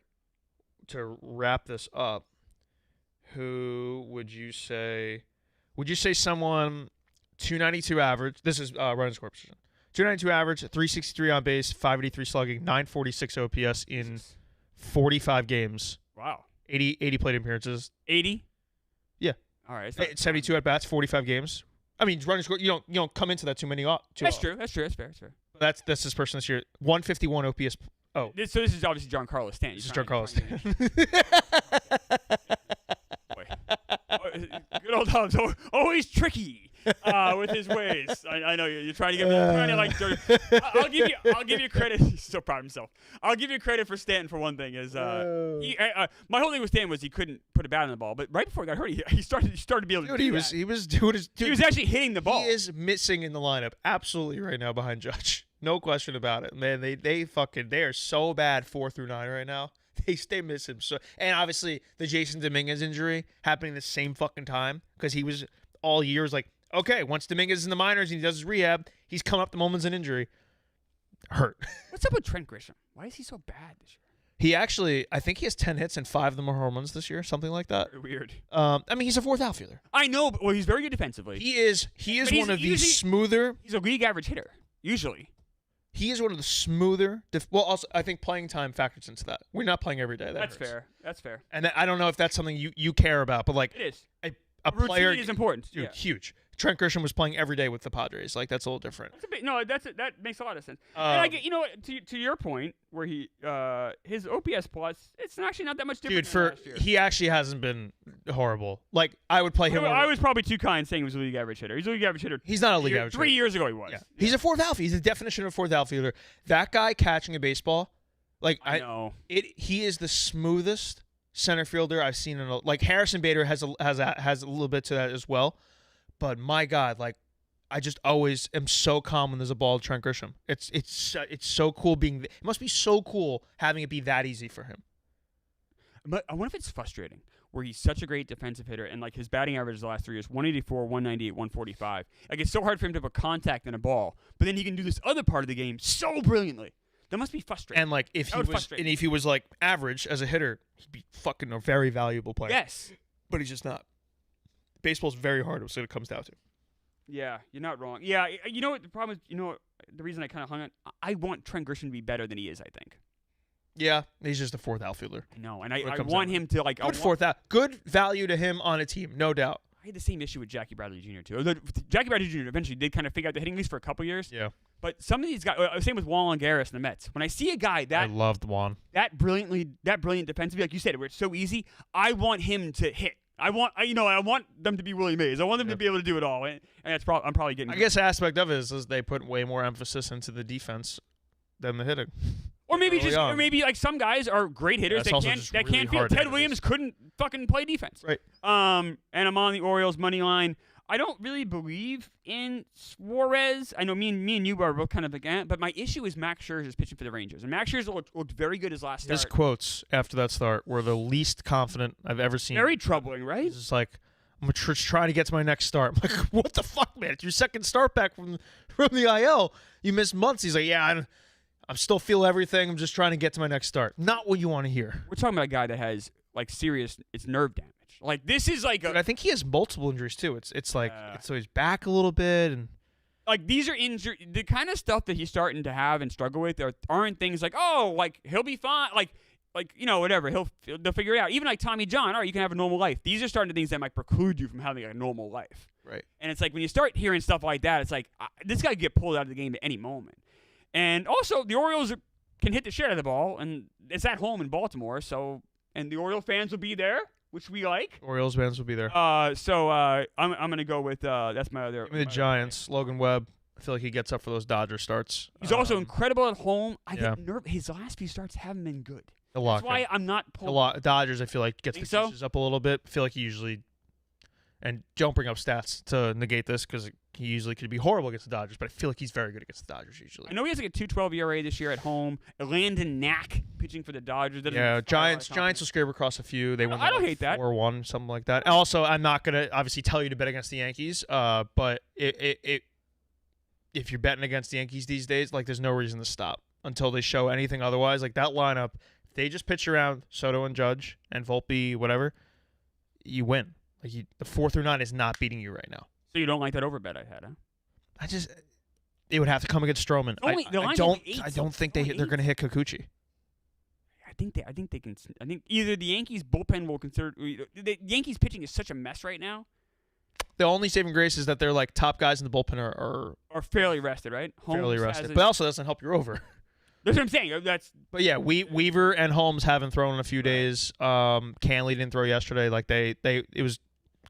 to wrap this up, who would you say? Would you say someone 292 average? This is running score position. 292 average, 363 on base, 583 slugging, 946 OPS in 45 games. Wow. 80 plate appearances. 80? Yeah. All right. 72 at bats, 45 games. I mean, running score. You don't come into that too many. That's true. That's fair. That's this person this year. 151 OPS. Oh, This is obviously Giancarlo Stanton. this is Giancarlo Stanton. Good old Dobbs, always tricky with his ways. I know you're trying to get me. Trying to like. I'll give you credit. He's so proud of himself. I'll give you credit for Stanton for one thing. My whole thing with Stanton was he couldn't put a bat on the ball, but right before he got hurt, he started to be able to. Dude, he was doing his. He was actually hitting the ball. He is missing in the lineup absolutely right now behind Judge. No question about it, man. They are so bad 4 through 9 right now. They miss him so, and obviously the Jason Dominguez injury happening the same fucking time because he was all years like, okay, once Dominguez is in the minors and he does his rehab, he's coming up the moments in injury. Hurt. What's up with Trent Grisham? Why is he so bad this year? He actually, I think he has 10 hits and 5 of them are home runs this year, something like that. Very weird. I mean, he's a fourth outfielder. I know, but he's very good defensively. He is one of the smoother. He's a league average hitter usually. He is one of the smoother. Also, I think playing time factors into that. We're not playing every day. That's hurts. fair. That's fair. And I don't know if that's something you care about, but like It is. a player Routine is important. dude, Yeah. Huge. Trent Grisham was playing every day with the Padres. Like that's a little different. That makes a lot of sense. And I get, what, to your point where his OPS plus, it's actually not that much different. Dude, than last year. he actually hasn't been horrible. Like I would play him. I was probably too kind saying he was a league average hitter. He's a league average hitter. He's not a league average. 3 years ago he was. Yeah. He's a fourth outfielder. He's the definition of a fourth outfielder. That guy catching a baseball, like I know. He is the smoothest center fielder I've seen in like Harrison Bader has a little bit to that as well. But my God, like I just always am so calm when there's a ball to Trent Grisham. It's so cool being. It must be so cool having it be that easy for him. But I wonder if it's frustrating where he's such a great defensive hitter and like his batting average the last 3 years 184, 198, 145. Like it's so hard for him to have a contact in a ball, but then he can do this other part of the game so brilliantly. That must be frustrating. And like if he was like average as a hitter, he'd be fucking a very valuable player. Yes, but he's just not. Baseball's very hard. That's what it comes down to. Yeah, you're not wrong. Yeah, you know what the problem is? The reason I kind of hung on, I want Trent Grisham to be better than he is, I think. Yeah, he's just a fourth outfielder. I know, and I want him to like good value to him on a team, no doubt. I had the same issue with Jackie Bradley Jr. too. Although Jackie Bradley Jr. eventually did kind of figure out the hitting, at least for a couple years. Yeah. But some of these guys, same with Juan Garris and the Mets. When I see a guy I loved Juan. that brilliant defensively, like you said, where it's so easy, I want him to hit. I want them to be Willie Mays. I want them to be able to do it all, and that's I'm probably getting. I guess the aspect of it is they put way more emphasis into the defense than the hitting. Or maybe like some guys are great hitters that can't feel. Ted Williams couldn't fucking play defense. Right. And I'm on the Orioles money line. I don't really believe in Suarez. I know me and you are both kind of against, but my issue is Max Scherzer's pitching for the Rangers, and Max Scherzer looked very good his last start. His quotes after that start were the least confident I've ever seen. Very troubling, right? He's just like, I'm just trying to get to my next start. I'm like, what the fuck, man? It's your second start back from the IL. You missed months. He's like, yeah, I'm still feel everything. I'm just trying to get to my next start. Not what you want to hear. We're talking about a guy that has like serious, it's nerve damage. Like this is like, I think he has multiple injuries too. It's like so he's back a little bit, and like these are injury. The kind of stuff that he's starting to have and struggle with aren't things like, oh, like he'll be fine. Like whatever, they'll figure it out. Even like Tommy John, all right, you can have a normal life. These are starting to things that might preclude you from having a normal life. Right. And it's like when you start hearing stuff like that, it's like this guy could get pulled out of the game at any moment. And also the Orioles can hit the shit out of the ball, and it's at home in Baltimore. So and the Oriole fans will be there, which we like. Orioles fans will be there. So I'm gonna go with that's my other. Give me the Giants. Logan Webb. I feel like he gets up for those Dodger starts. He's also incredible at home. I yeah. get nervous. His last few starts haven't been good. That's why I'm not pulling. A lot. Dodgers, I feel like, gets the so? pieces up a little bit. I feel like he usually, and don't bring up stats to negate this because he usually could be horrible against the Dodgers, but I feel like he's very good against the Dodgers usually. I know he has like a 2.12 ERA this year at home. Landon Knack pitching for the Dodgers. Yeah, Giants will scrape across a few. They won. I don't hate that. 4-1, something like that. Also, I'm not gonna obviously tell you to bet against the Yankees. But if you're betting against the Yankees these days, like there's no reason to stop until they show anything otherwise. Like that lineup, if they just pitch around Soto and Judge and Volpe, whatever, you win. Like the 4 through 9 is not beating you right now. So you don't like that over bet I had, huh? It would have to come against Stroman. I don't think they're going to hit Kikuchi. I think they can. I think either the Yankees bullpen will consider. The Yankees pitching is such a mess right now. The only saving grace is that they're like top guys in the bullpen are fairly rested, right? Holmes fairly rested, but also doesn't help you over. That's what I'm saying. But yeah, Weaver and Holmes haven't thrown in a few days. Canley didn't throw yesterday. Like it was.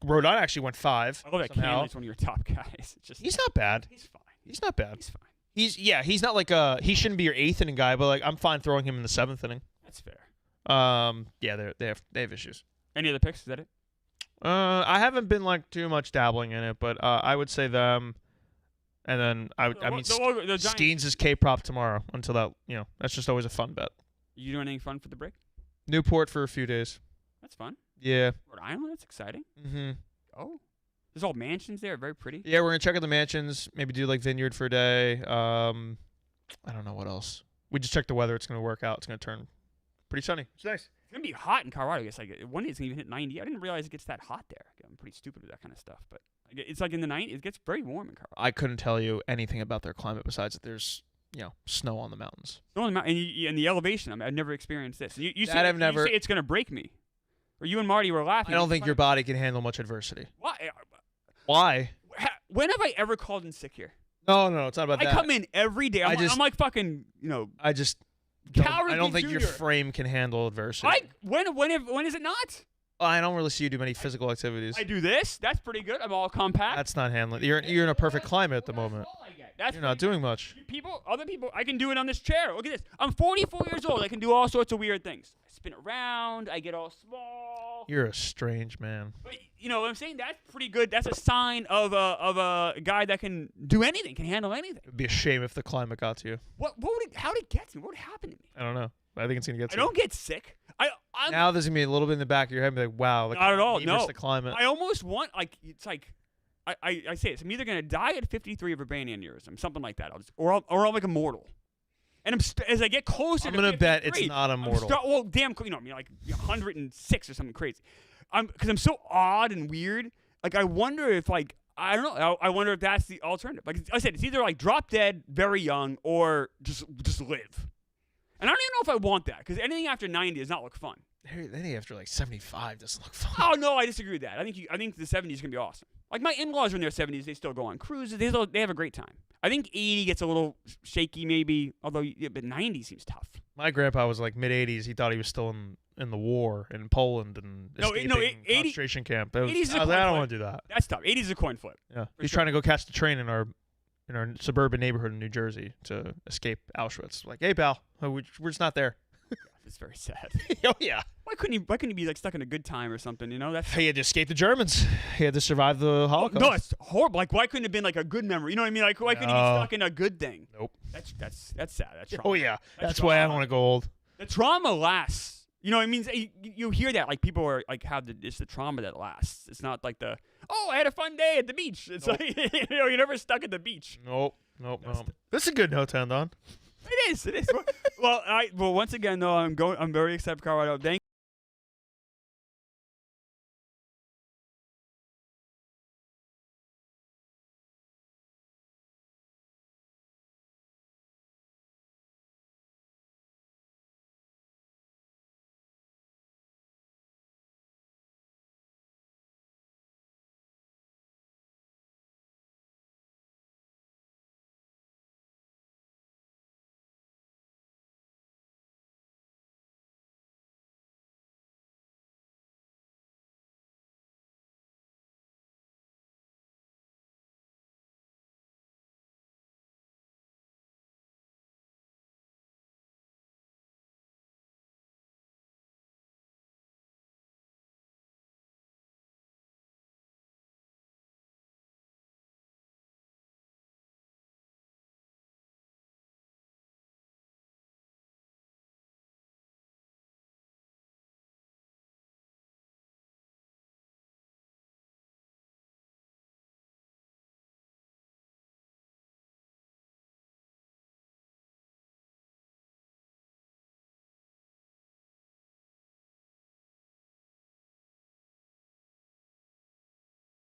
Rodon actually went 5. I love that Canley's one of your top guys. He's not bad. He's fine. He's not bad. He's fine. He's not like he shouldn't be your 8th inning guy, but like I'm fine throwing him in the 7th inning. That's fair. Yeah, they have issues. Any other picks? Is that it? I haven't been like too much dabbling in it, but I would say them, and then I mean Skeens is K-prop tomorrow until that that's just always a fun bet. You doing anything fun for the break? Newport for a few days. That's fun. Yeah. Rhode Island. That's exciting. Mm-hmm. Oh, there's all mansions there. Very pretty. Yeah, we're gonna check out the mansions. Maybe do like Vineyard for a day. I don't know what else. We just checked the weather. It's gonna work out. It's gonna turn pretty sunny. It's nice. It's gonna be hot in Colorado. I guess like one day it's gonna even hit 90. I didn't realize it gets that hot there. I'm pretty stupid with that kind of stuff, but it's like in the 90s. It gets very warm in Colorado. I couldn't tell you anything about their climate besides that there's snow on the mountains. Snow on the mountain and the elevation. I've never experienced this. You say it's gonna break me. Or you and Marty were laughing. I don't think your body can handle much adversity. Why? When have I ever called in sick here? No, it's not about that. I come in every day. I'm like fucking, I just don't think your frame can handle adversity. When is it not? I don't really see you do many physical activities. I do this. That's pretty good. I'm all compact. That's not handling. You're in a perfect climate at the moment. You're not doing much. Other people, I can do it on this chair. Look at this. I'm 44 years old. I can do all sorts of weird things. I spin around. I get all small. You're a strange man. But you know what I'm saying? That's pretty good. That's a sign of a guy that can do anything, can handle anything. It'd be a shame if the climate got to you. How did it get to me? What would happen to me? I don't know. I think it's gonna get to you. I don't get sick. Now there's gonna be a little bit in the back of your head, be like, wow, not at all. No, the climate. I almost want it's like. I say this. I'm either gonna die at 53 of a brain aneurysm, something like that, or I'm like immortal. And as I get closer, I'm gonna bet it's not immortal. Well, damn, like 106 or something crazy. Because I'm so odd and weird. Like I wonder if I don't know. I wonder if that's the alternative. Like I said, it's either like drop dead very young or just live. And I don't even know if I want that because anything after 90 does not look fun. Anything after like 75 doesn't look fun. Oh no, I disagree with that. I think the 70s is gonna be awesome. Like my in-laws are in their 70s, they still go on cruises. They have a great time. I think 80 gets a little shaky maybe, although but 90 seems tough. My grandpa was like mid-80s. He thought he was still in the war in Poland and escaping concentration camp. I don't want to do that. That's tough. 80s is a coin flip. Yeah, he's trying to go catch the train in our suburban neighborhood in New Jersey to escape Auschwitz. Like, hey, pal, we're just not there. It's very sad. Oh yeah. Why couldn't he be like stuck in a good time or something? You know, that's He had to escape the Germans. He had to survive the Holocaust. no, it's horrible. Like, why couldn't it have been like a good memory? You know what I mean? Like, why couldn't he be stuck in a good thing? Nope. That's sad. That's trauma. Oh yeah. That's trauma. why I don't want to go old. The trauma lasts. You know what I mean? You hear that like people are like it's the trauma that lasts. It's not like I had a fun day at the beach. It's like you're never stuck at the beach. Nope. This is a good note to end on. It is. Well, once again though, I'm very excited for Colorado. Thank